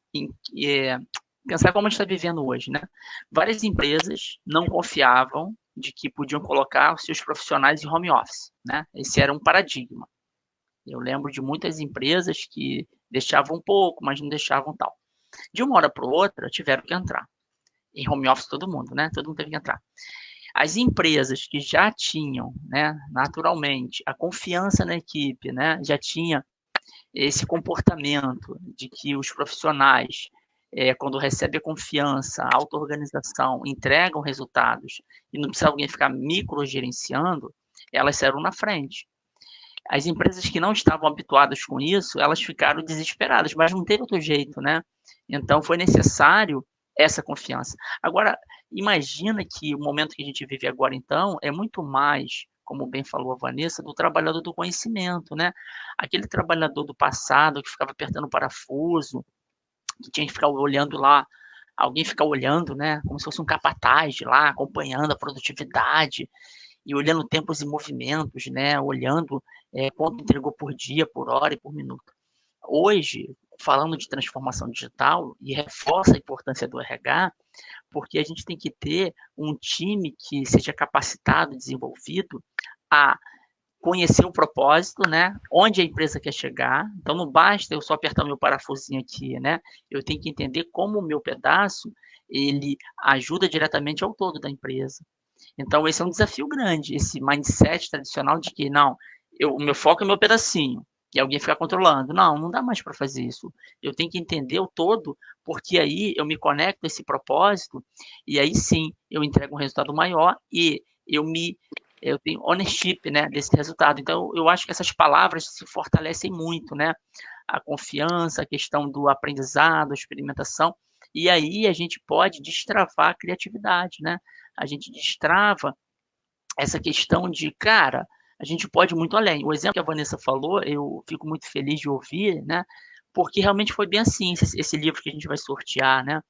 pensar como a gente está vivendo hoje, né? Várias empresas não confiavam de que podiam colocar os seus profissionais em home office, né? Esse era um paradigma. Eu lembro de muitas empresas que deixavam um pouco, mas não deixavam tal. De uma hora para outra, tiveram que entrar. Em home office todo mundo, né? Todo mundo teve que entrar. As empresas que já tinham, né, naturalmente, a confiança na equipe, né, já tinha esse comportamento de que os profissionais, quando recebem a confiança, a auto-organização, entregam resultados e não precisa alguém ficar microgerenciando, elas saíram na frente. As empresas que não estavam habituadas com isso, elas ficaram desesperadas, mas não teve outro jeito, né? Então, foi necessário essa confiança. Agora, imagina que o momento que a gente vive agora, então, é muito mais, como bem falou a Vanessa, do trabalhador do conhecimento, né? Aquele trabalhador do passado que ficava apertando o parafuso, que tinha que ficar olhando lá, alguém ficar olhando, né? Como se fosse um capataz de lá, acompanhando a produtividade e olhando tempos e movimentos, né? Olhando quanto entregou por dia, por hora e por minuto. Hoje, falando de transformação digital, e reforça a importância do RH, porque a gente tem que ter um time que seja capacitado, desenvolvido a conhecer o propósito, né? Onde a empresa quer chegar. Então, não basta eu só apertar o meu parafusinho aqui, né? Eu tenho que entender como o meu pedaço ele ajuda diretamente ao todo da empresa. Então, esse é um desafio grande, esse mindset tradicional de que, não, o meu foco é meu pedacinho, e alguém ficar controlando. Não dá mais para fazer isso. Eu tenho que entender o todo, porque aí eu me conecto a esse propósito, e aí sim eu entrego um resultado maior e eu tenho ownership, né, desse resultado. Então, eu acho que essas palavras se fortalecem muito, né? A confiança, a questão do aprendizado, a experimentação, e aí a gente pode destravar a criatividade, né? A gente destrava essa questão de, cara, a gente pode ir muito além. O exemplo que a Vanessa falou, eu fico muito feliz de ouvir, né? Porque realmente foi bem assim, esse livro que a gente vai sortear, né?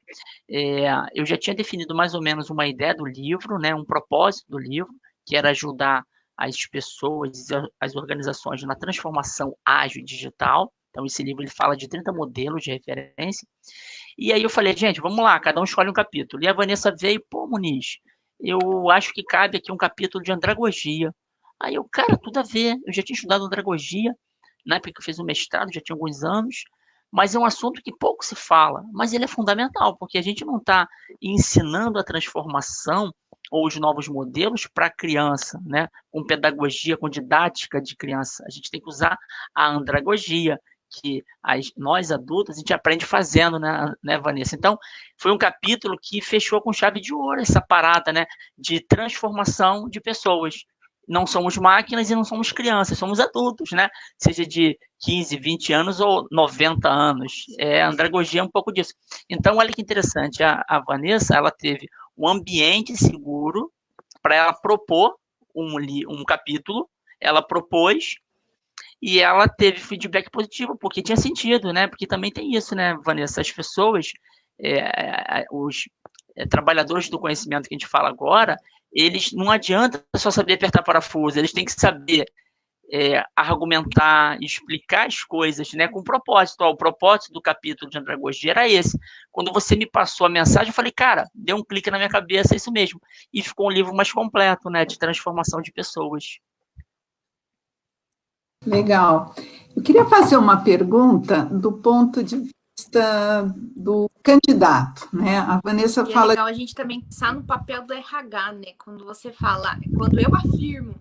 Eu já tinha definido mais ou menos uma ideia do livro, né? Um propósito do livro, que era ajudar as pessoas, as organizações na transformação ágil digital. Então, esse livro ele fala de 30 modelos de referência. E aí eu falei, gente, vamos lá, cada um escolhe um capítulo. E a Vanessa veio, pô, Muniz, eu acho que cabe aqui um capítulo de andragogia. Aí eu, cara, tudo a ver. Eu já tinha estudado andragogia, na época que eu fiz o mestrado, já tinha alguns anos, mas é um assunto que pouco se fala, mas ele é fundamental, porque a gente não está ensinando a transformação ou os novos modelos para a criança, né? Com pedagogia, com didática de criança. A gente tem que usar a andragogia, que nós adultos a gente aprende fazendo, né, Vanessa? Então, foi um capítulo que fechou com chave de ouro essa parada, né, de transformação de pessoas. Não somos máquinas e não somos crianças, somos adultos, né? Seja de 15, 20 anos ou 90 anos. A andragogia é um pouco disso. Então, olha que interessante, a Vanessa, ela teve um ambiente seguro para ela propor um capítulo, ela propôs e ela teve feedback positivo, porque tinha sentido, né? Porque também tem isso, né, Vanessa? As pessoas, os trabalhadores do conhecimento que a gente fala agora, eles não adianta só saber apertar parafuso, eles têm que saber argumentar, explicar as coisas, né, com propósito. O propósito do capítulo de andragogia era esse. Quando você me passou a mensagem, eu falei, cara, deu um clique na minha cabeça, é isso mesmo. E ficou um livro mais completo, né, de transformação de pessoas. Legal. Eu queria fazer uma pergunta do ponto de vista do candidato, né? A Vanessa E fala. é legal a gente também pensar no papel do RH, né? Quando você fala, quando eu afirmo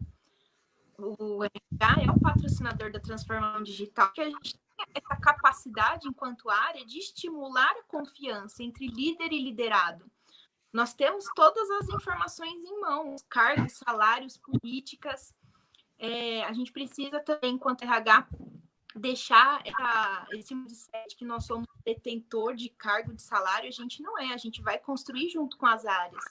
o RH é o patrocinador da transformação digital, que a gente tem essa capacidade, enquanto área, de estimular a confiança entre líder e liderado. Nós temos todas as informações em mãos, cargos, salários, políticas. A gente precisa também, enquanto RH, deixar esse mindset que nós somos detentor de cargo, de salário. A gente não é, a gente vai construir junto com as áreas.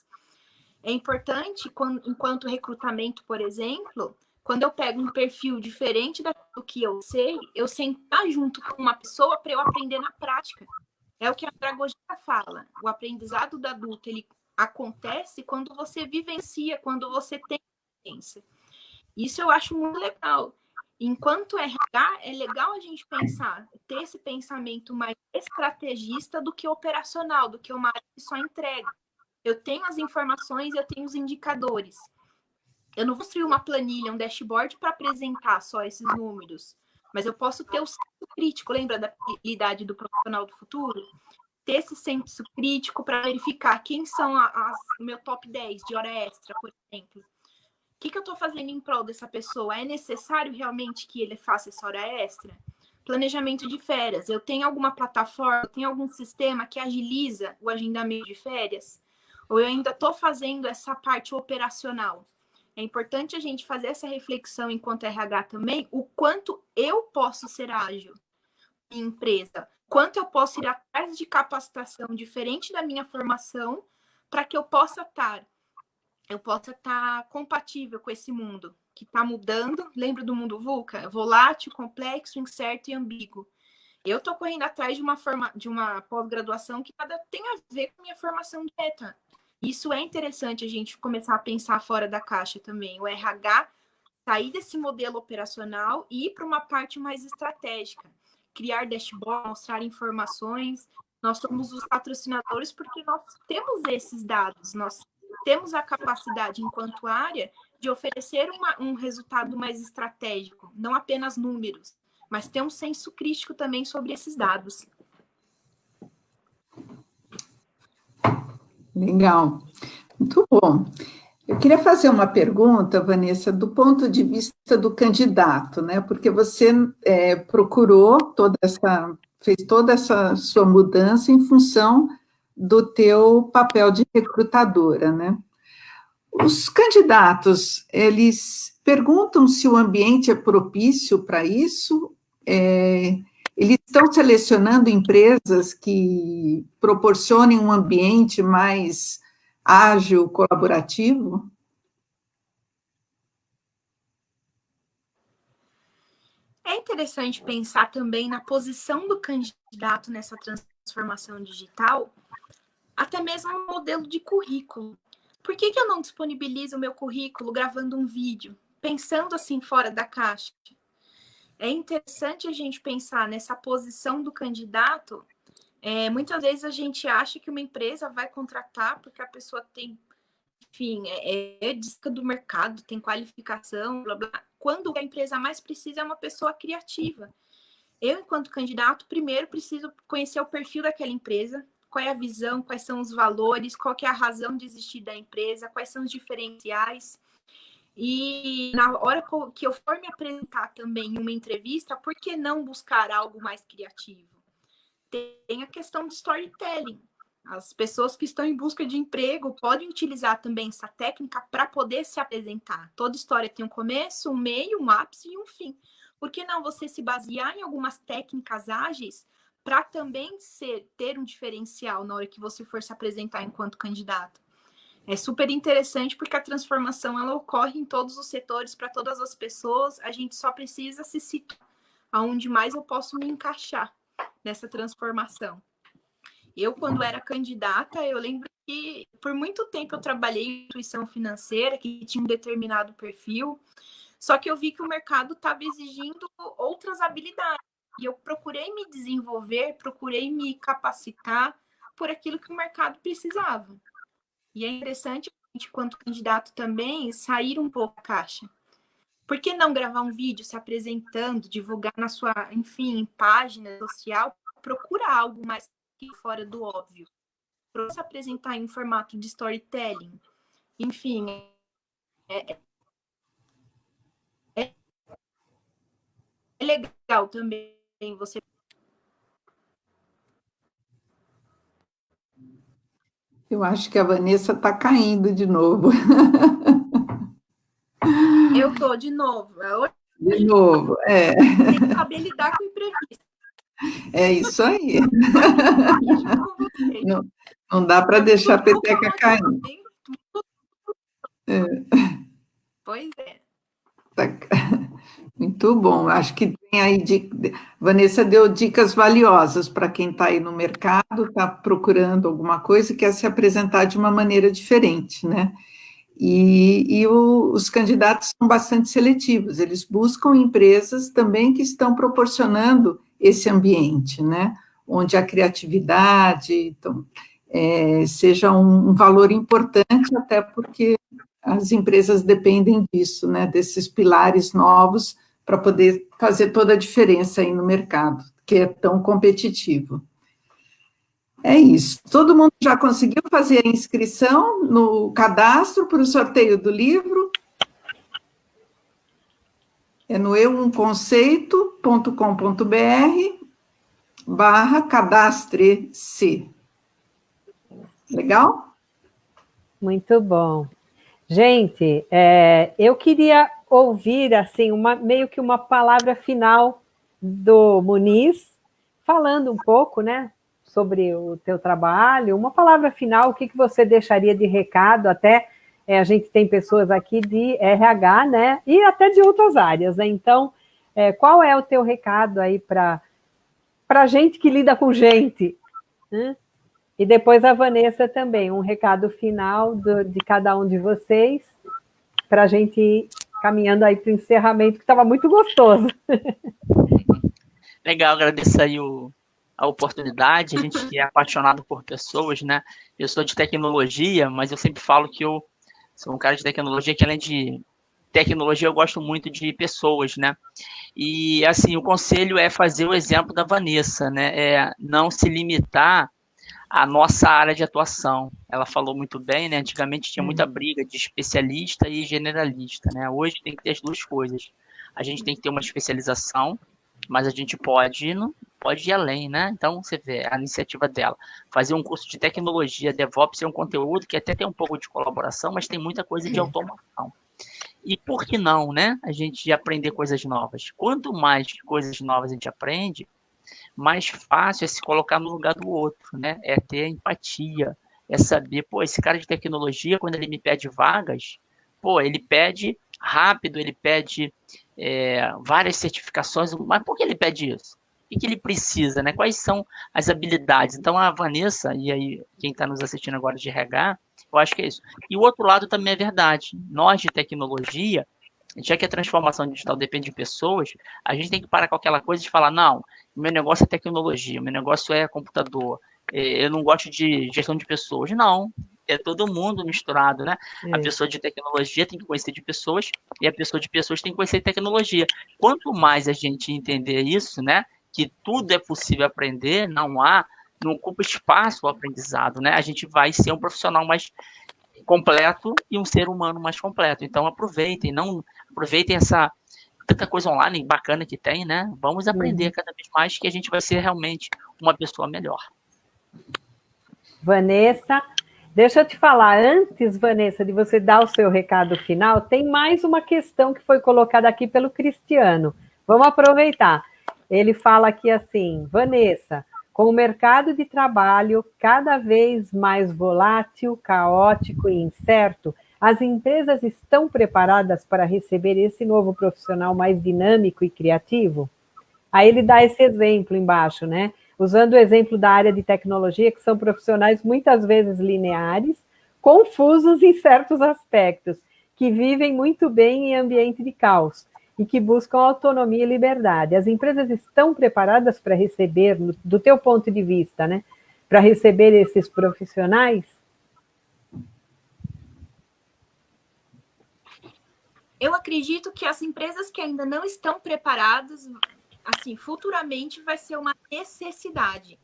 É importante, enquanto recrutamento, por exemplo, quando eu pego um perfil diferente do que eu sei, eu sentar junto com uma pessoa para eu aprender na prática. É o que a andragogia fala. O aprendizado do adulto, ele acontece quando você vivencia, quando você tem experiência. Isso eu acho muito legal. Enquanto RH, é legal a gente pensar, ter esse pensamento mais estrategista do que operacional, do que uma área que só entrega. Eu tenho as informações, eu tenho os indicadores. Eu não vou construir uma planilha, um dashboard para apresentar só esses números, mas eu posso ter o senso crítico, lembra da habilidade do profissional do futuro? Ter esse senso crítico para verificar quem são o meu top 10 de hora extra, por exemplo. O que eu estou fazendo em prol dessa pessoa? É necessário realmente que ele faça essa hora extra? Planejamento de férias. Eu tenho alguma plataforma, eu tenho algum sistema que agiliza o agendamento de férias? Ou eu ainda estou fazendo essa parte operacional? É importante a gente fazer essa reflexão enquanto RH também, o quanto eu posso ser ágil em empresa, quanto eu posso ir atrás de capacitação diferente da minha formação para que eu possa estar compatível com esse mundo que está mudando. Lembra do mundo VUCA? Volátil, complexo, incerto e ambíguo. Eu estou correndo atrás de uma pós-graduação que nada tem a ver com a minha formação direta. Isso é interessante a gente começar a pensar fora da caixa também. O RH sair desse modelo operacional e ir para uma parte mais estratégica. Criar dashboard, mostrar informações. Nós somos os patrocinadores porque nós temos esses dados, nós temos a capacidade, enquanto área, de oferecer um resultado mais estratégico, não apenas números, mas ter um senso crítico também sobre esses dados. Legal, muito bom. Eu queria fazer uma pergunta, Vanessa, do ponto de vista do candidato, né? Porque você fez toda essa sua mudança em função do teu papel de recrutadora, né? Os candidatos, eles perguntam se o ambiente é propício para isso. Eles estão selecionando empresas que proporcionem um ambiente mais ágil, colaborativo? É interessante pensar também na posição do candidato nessa transformação digital, até mesmo no modelo de currículo. Por que eu não disponibilizo o meu currículo gravando um vídeo, pensando assim fora da caixa? É interessante a gente pensar nessa posição do candidato. Muitas vezes a gente acha que uma empresa vai contratar porque a pessoa tem, enfim, dica do mercado, tem qualificação, blá, blá. Quando a empresa mais precisa é uma pessoa criativa. Eu, enquanto candidato, primeiro preciso conhecer o perfil daquela empresa, qual é a visão, quais são os valores, qual que é a razão de existir da empresa, quais são os diferenciais. E na hora que eu for me apresentar também em uma entrevista, por que não buscar algo mais criativo? Tem a questão do storytelling. As pessoas que estão em busca de emprego podem utilizar também essa técnica para poder se apresentar. Toda história tem um começo, um meio, um ápice e um fim. Por que não você se basear em algumas técnicas ágeis para também ter um diferencial na hora que você for se apresentar enquanto candidato? É super interessante porque a transformação ela ocorre em todos os setores, para todas as pessoas. A gente só precisa se situar aonde mais eu posso me encaixar nessa transformação. Eu, quando era candidata, eu lembro que por muito tempo eu trabalhei em instituição financeira que tinha um determinado perfil, só que eu vi que o mercado estava exigindo outras habilidades. E eu procurei me desenvolver, procurei me capacitar por aquilo que o mercado precisava. E é interessante, enquanto candidato também, sair um pouco da caixa. Por que não gravar um vídeo se apresentando, divulgar na sua, enfim, página social? Procura algo mais fora do óbvio. Para se apresentar em formato de storytelling. Enfim, é legal também você. Eu acho que a Vanessa está caindo de novo. Eu tô de novo. De novo, Tem que saber lidar com o imprevisto. É isso aí. Não, não dá para deixar a peteca cair. Pois é. Muito bom. Acho que tem aí. Vanessa deu dicas valiosas para quem está aí no mercado, está procurando alguma coisa e quer se apresentar de uma maneira diferente, né? Os candidatos são bastante seletivos, eles buscam empresas também que estão proporcionando esse ambiente, né? Onde a criatividade seja um valor importante, até porque as empresas dependem disso, né? Desses pilares novos para poder fazer toda a diferença aí no mercado, que é tão competitivo. É isso. Todo mundo já conseguiu fazer a inscrição no cadastro para o sorteio do livro? É no euumconceito.com.br/cadastre-se. Legal? Muito bom. Gente, eu queria ouvir assim meio que uma palavra final do Muniz, falando um pouco, né, sobre o teu trabalho, uma palavra final, o que você deixaria de recado, até a gente tem pessoas aqui de RH, né, e até de outras áreas, né, então, qual é o teu recado aí para gente que lida com gente, né? E depois a Vanessa também, um recado final de cada um de vocês, para a gente ir caminhando aí para o encerramento, que estava muito gostoso. Legal, agradeço aí a oportunidade, a gente que é apaixonado por pessoas, né? Eu sou de tecnologia, mas eu sempre falo que eu sou um cara de tecnologia, que além de tecnologia, eu gosto muito de pessoas, né? E, assim, o conselho é fazer o exemplo da Vanessa, né? Não se limitar a nossa área de atuação. Ela falou muito bem, né? Antigamente tinha muita briga de especialista e generalista, né? Hoje tem que ter as duas coisas. A gente tem que ter uma especialização, mas a gente pode ir além, né? Então, você vê a iniciativa dela. Fazer um curso de tecnologia, DevOps é um conteúdo que até tem um pouco de colaboração, mas tem muita coisa de automação. E por que não, né? A gente aprender coisas novas. Quanto mais coisas novas a gente aprende, mais fácil é se colocar no lugar do outro, né? É ter empatia, é saber, pô, esse cara de tecnologia, quando ele me pede vagas, pô, ele pede rápido, ele pede várias certificações, mas por que ele pede isso? O que ele precisa, né? Quais são as habilidades? Então, a Vanessa, e aí quem está nos assistindo agora de RH, eu acho que é isso. E o outro lado também é verdade. Nós, de tecnologia, já que a transformação digital depende de pessoas, a gente tem que parar com aquela coisa de falar, não, meu negócio é tecnologia, meu negócio é computador, eu não gosto de gestão de pessoas. Não, é todo mundo misturado, né? A pessoa de tecnologia tem que conhecer de pessoas e a pessoa de pessoas tem que conhecer de tecnologia. Quanto mais a gente entender isso, né, que tudo é possível aprender, não ocupa espaço o aprendizado, né? A gente vai ser um profissional mais completo e um ser humano mais completo. Então aproveitem essa tanta coisa online bacana que tem, né? Vamos aprender cada vez mais que a gente vai ser realmente uma pessoa melhor. Vanessa, deixa eu te falar, antes, Vanessa, de você dar o seu recado final, tem mais uma questão que foi colocada aqui pelo Cristiano. Vamos aproveitar. Ele fala aqui assim, Vanessa, com o mercado de trabalho cada vez mais volátil, caótico e incerto, as empresas estão preparadas para receber esse novo profissional mais dinâmico e criativo? Aí ele dá esse exemplo embaixo, né? Usando o exemplo da área de tecnologia, que são profissionais muitas vezes lineares, confusos em certos aspectos, que vivem muito bem em ambiente de caos e que buscam autonomia e liberdade. As empresas estão preparadas para receber, do teu ponto de vista, né? Para receber esses profissionais? Eu acredito que as empresas que ainda não estão preparadas, assim, futuramente vai ser uma necessidade.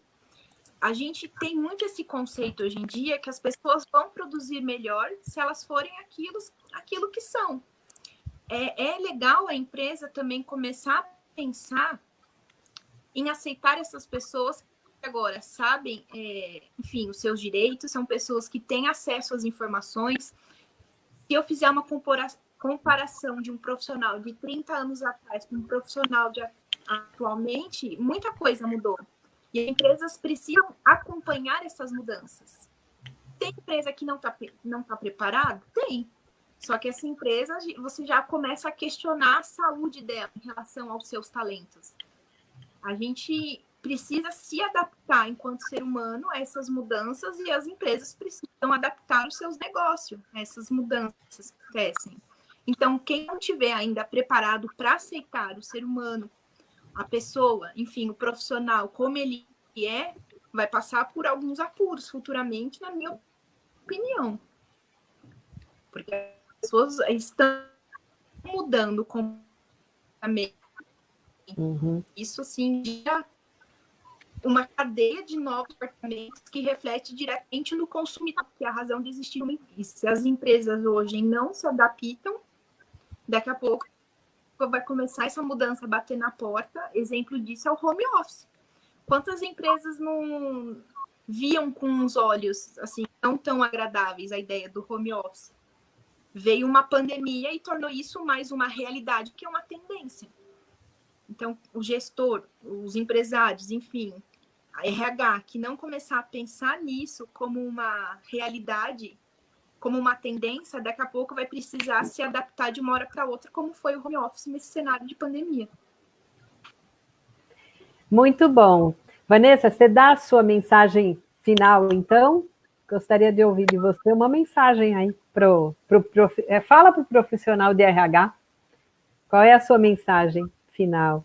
A gente tem muito esse conceito hoje em dia que as pessoas vão produzir melhor se elas forem aquilo que são. É legal a empresa também começar a pensar em aceitar essas pessoas que agora sabem, enfim, os seus direitos, são pessoas que têm acesso às informações. Se eu fizer uma comparação de um profissional de 30 anos atrás com um profissional de atualmente, muita coisa mudou. E as empresas precisam acompanhar essas mudanças. Tem empresa que não tá preparada? Tem. Só que essa empresa, você já começa a questionar a saúde dela em relação aos seus talentos. A gente precisa se adaptar enquanto ser humano a essas mudanças e as empresas precisam adaptar os seus negócios a essas mudanças que acontecem. Então, quem não estiver ainda preparado para aceitar o ser humano, a pessoa, enfim, o profissional, como ele é, vai passar por alguns apuros futuramente, na minha opinião. Porque as pessoas estão mudando completamente. Isso, sim, já uma cadeia de novos comportamentos que reflete diretamente no consumidor, que é a razão de existir uma empresa. Se as empresas hoje não se adaptam, daqui a pouco vai começar essa mudança a bater na porta. Exemplo disso é o home office. Quantas empresas não viam com os olhos assim não tão agradáveis a ideia do home office? Veio uma pandemia e tornou isso mais uma realidade que é uma tendência. Então, o gestor, os empresários, enfim, a RH, que não começar a pensar nisso como uma realidade, como uma tendência, daqui a pouco vai precisar se adaptar de uma hora para outra, como foi o home office nesse cenário de pandemia. Muito bom. Vanessa, você dá a sua mensagem final, então? Gostaria de ouvir de você uma mensagem aí. Fala para o profissional de RH. Qual é a sua mensagem final?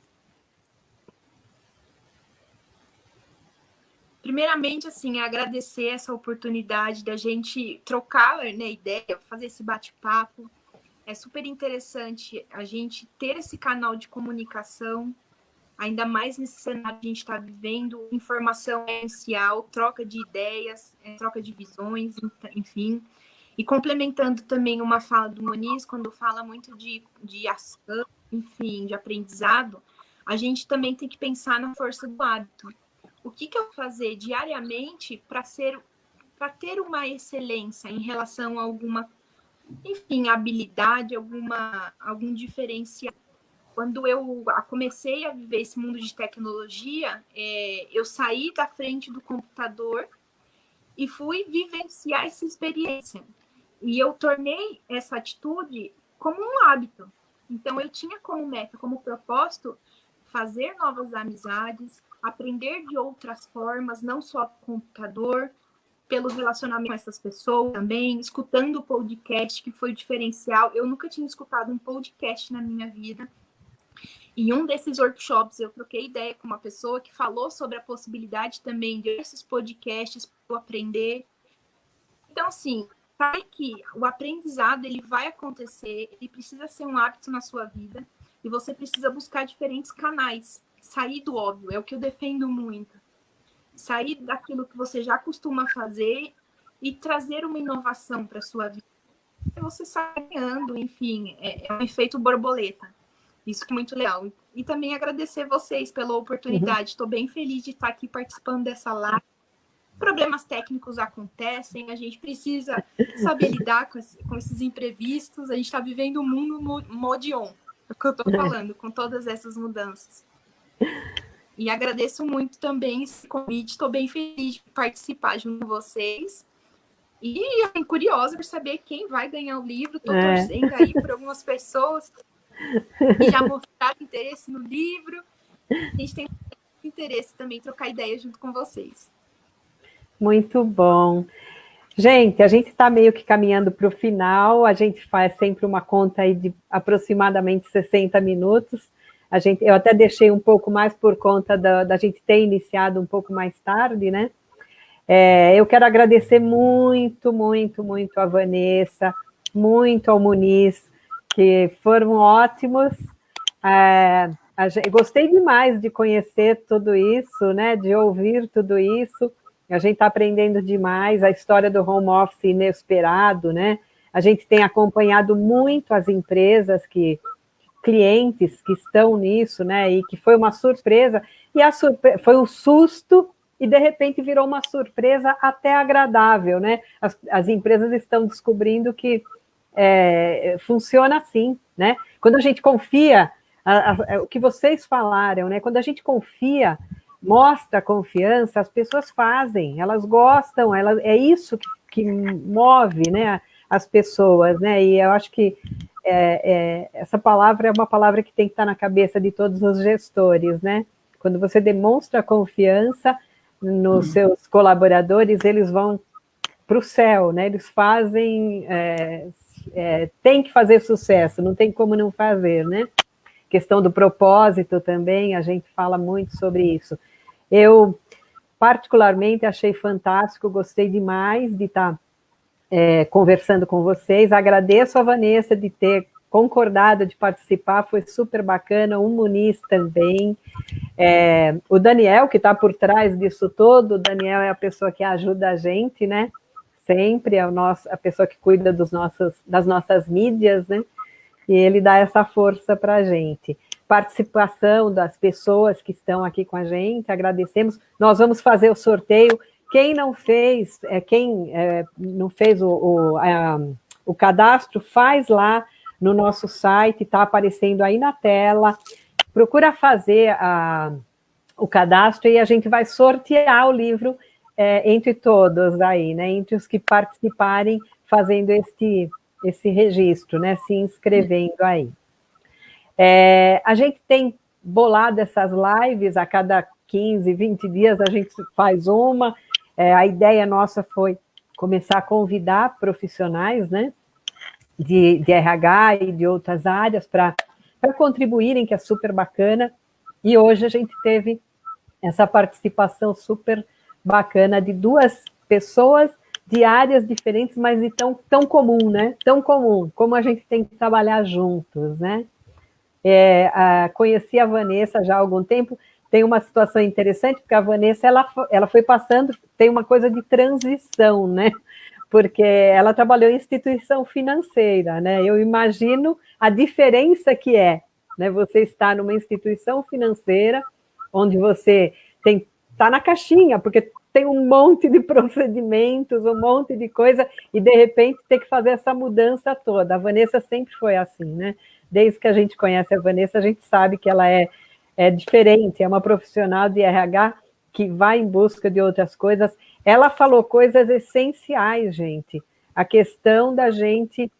Primeiramente, assim, agradecer essa oportunidade da gente trocar, né, ideia, fazer esse bate-papo. É super interessante a gente ter esse canal de comunicação. ainda mais nesse cenário que a gente está vivendo, informação é essencial, troca de ideias, troca de visões, enfim. E complementando também uma fala do Moniz, quando fala muito de ação, enfim, de aprendizado, a gente também tem que pensar na força do hábito. O que eu vou fazer diariamente para ter uma excelência em relação a alguma, enfim, habilidade, algum diferencial. Quando eu comecei a viver esse mundo de tecnologia, eu saí da frente do computador e fui vivenciar essa experiência. E eu tornei essa atitude como um hábito. Então, eu tinha como meta, como propósito, fazer novas amizades, aprender de outras formas, não só pelo computador, pelo relacionamento com essas pessoas também, escutando o podcast, que foi o diferencial. Eu nunca tinha escutado um podcast na minha vida. Em um desses workshops, eu troquei ideia com uma pessoa que falou sobre a possibilidade também de esses podcasts para eu aprender. Então, assim, sabe que o aprendizado ele vai acontecer, ele precisa ser um hábito na sua vida e você precisa buscar diferentes canais. Sair do óbvio, é o que eu defendo muito. Sair daquilo que você já costuma fazer e trazer uma inovação para a sua vida. Você sai ganhando, enfim, é um efeito borboleta. Isso é muito legal. E também agradecer vocês pela oportunidade. Estou bem feliz de estar aqui participando dessa live. Problemas técnicos acontecem, a gente precisa saber lidar com esses imprevistos. A gente está vivendo um mundo mode on, é o que eu estou falando, com todas essas mudanças. E agradeço muito também esse convite. Estou bem feliz de participar junto com vocês. E eu curiosa por saber quem vai ganhar o livro. Estou torcendo aí por algumas pessoas que já mostraram interesse no livro. A gente tem interesse também em trocar ideias junto com vocês. Muito bom. Gente, a gente está meio que caminhando para o final, a gente faz sempre uma conta aí de aproximadamente 60 minutos. Eu até deixei um pouco mais por conta da gente ter iniciado um pouco mais tarde, né? Eu quero agradecer muito, muito, muito a Vanessa, muito ao Moniz, que foram ótimos. Gostei demais de conhecer tudo isso, né? De ouvir tudo isso. A gente está aprendendo demais, a história do home office inesperado, né? A gente tem acompanhado muito as empresas, clientes que estão nisso, né? E que foi uma surpresa, e foi um susto, e de repente virou uma surpresa até agradável, né? As empresas estão descobrindo que funciona assim, né? Quando a gente confia, o que vocês falaram, né? Quando a gente confia, mostra confiança, as pessoas fazem, elas gostam, é isso que move, né, as pessoas, né, e eu acho que essa palavra é uma palavra que tem que estar na cabeça de todos os gestores, né, quando você demonstra confiança nos seus colaboradores, eles vão para o céu, né, eles fazem, tem que fazer sucesso, não tem como não fazer, né. Questão do propósito também, a gente fala muito sobre isso. Eu, particularmente, achei fantástico, gostei demais de estar conversando com vocês. Agradeço a Vanessa de ter concordado de participar, foi super bacana, o Moniz também. O Daniel, que está por trás disso todo, o Daniel é a pessoa que ajuda a gente, né? Sempre a pessoa que cuida das nossas mídias, né? E ele dá essa força para a gente. Participação das pessoas que estão aqui com a gente, agradecemos. Nós vamos fazer o sorteio. Quem não fez, o cadastro, faz lá no nosso site, está aparecendo aí na tela. Procura fazer o cadastro e a gente vai sortear o livro entre todos aí, né? Entre os que participarem, fazendo esse registro, né, se inscrevendo aí. A gente tem bolado essas lives, a cada 15, 20 dias a gente faz uma. A ideia nossa foi começar a convidar profissionais, né, de RH e de outras áreas para contribuírem, que é super bacana. E hoje a gente teve essa participação super bacana de 2 pessoas de áreas diferentes, mas tão comum, né? Tão comum, como a gente tem que trabalhar juntos, né? Conheci a Vanessa já há algum tempo. Tem uma situação interessante, porque a Vanessa ela foi passando, tem uma coisa de transição, né? Porque ela trabalhou em instituição financeira, né? Eu imagino a diferença que é, né? Você está numa instituição financeira, onde você está na caixinha, porque tem um monte de procedimentos, um monte de coisa, e de repente ter que fazer essa mudança toda. A Vanessa sempre foi assim, né? Desde que a gente conhece a Vanessa, a gente sabe que ela é diferente, é uma profissional de RH que vai em busca de outras coisas. Ela falou coisas essenciais, gente. A questão da gente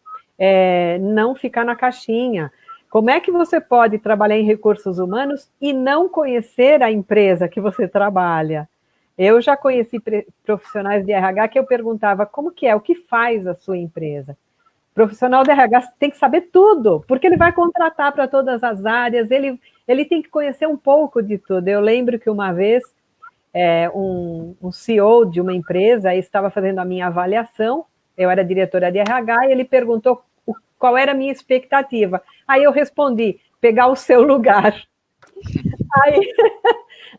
não ficar na caixinha. Como é que você pode trabalhar em recursos humanos e não conhecer a empresa que você trabalha? Eu já conheci profissionais de RH que eu perguntava como que é, o que faz a sua empresa? O profissional de RH tem que saber tudo, porque ele vai contratar para todas as áreas, ele tem que conhecer um pouco de tudo. Eu lembro que uma vez um CEO de uma empresa estava fazendo a minha avaliação, eu era diretora de RH, e ele perguntou qual era a minha expectativa. Aí eu respondi, pegar o seu lugar.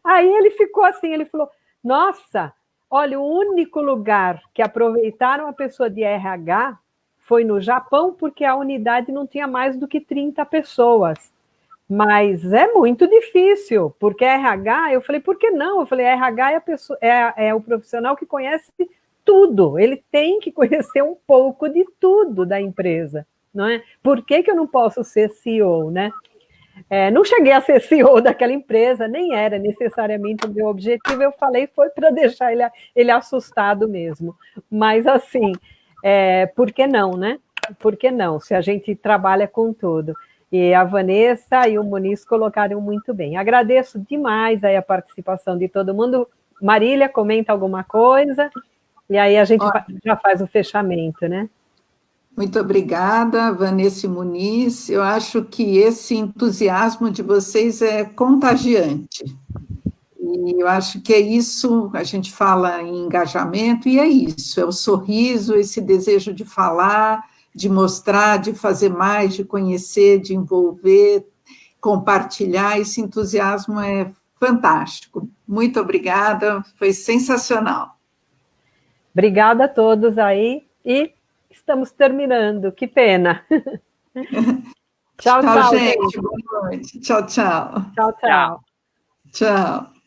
Aí ele ficou assim, ele falou, nossa, olha, o único lugar que aproveitaram a pessoa de RH foi no Japão, porque a unidade não tinha mais do que 30 pessoas. Mas é muito difícil, porque RH, eu falei, por que não? Eu falei, RH é o profissional que conhece tudo, ele tem que conhecer um pouco de tudo da empresa, não é? Por que eu não posso ser CEO, né? Não cheguei a ser CEO daquela empresa, nem era necessariamente o meu objetivo, eu falei, foi para deixar ele assustado mesmo. Mas assim, por que não, né? Por que não, se a gente trabalha com tudo? E a Vanessa e o Muniz colocaram muito bem. Agradeço demais aí a participação de todo mundo. Marília, comenta alguma coisa, e aí a gente já faz o fechamento, né? Muito obrigada, Vanessa e Muniz. Eu acho que esse entusiasmo de vocês é contagiante. E eu acho que é isso, a gente fala em engajamento, e é isso, é o sorriso, esse desejo de falar, de mostrar, de fazer mais, de conhecer, de envolver, compartilhar, esse entusiasmo é fantástico. Muito obrigada, foi sensacional. Obrigada a todos aí, e estamos terminando, que pena. Tchau, gente. Boa noite. Tchau, tchau. Tchau, tchau. Tchau.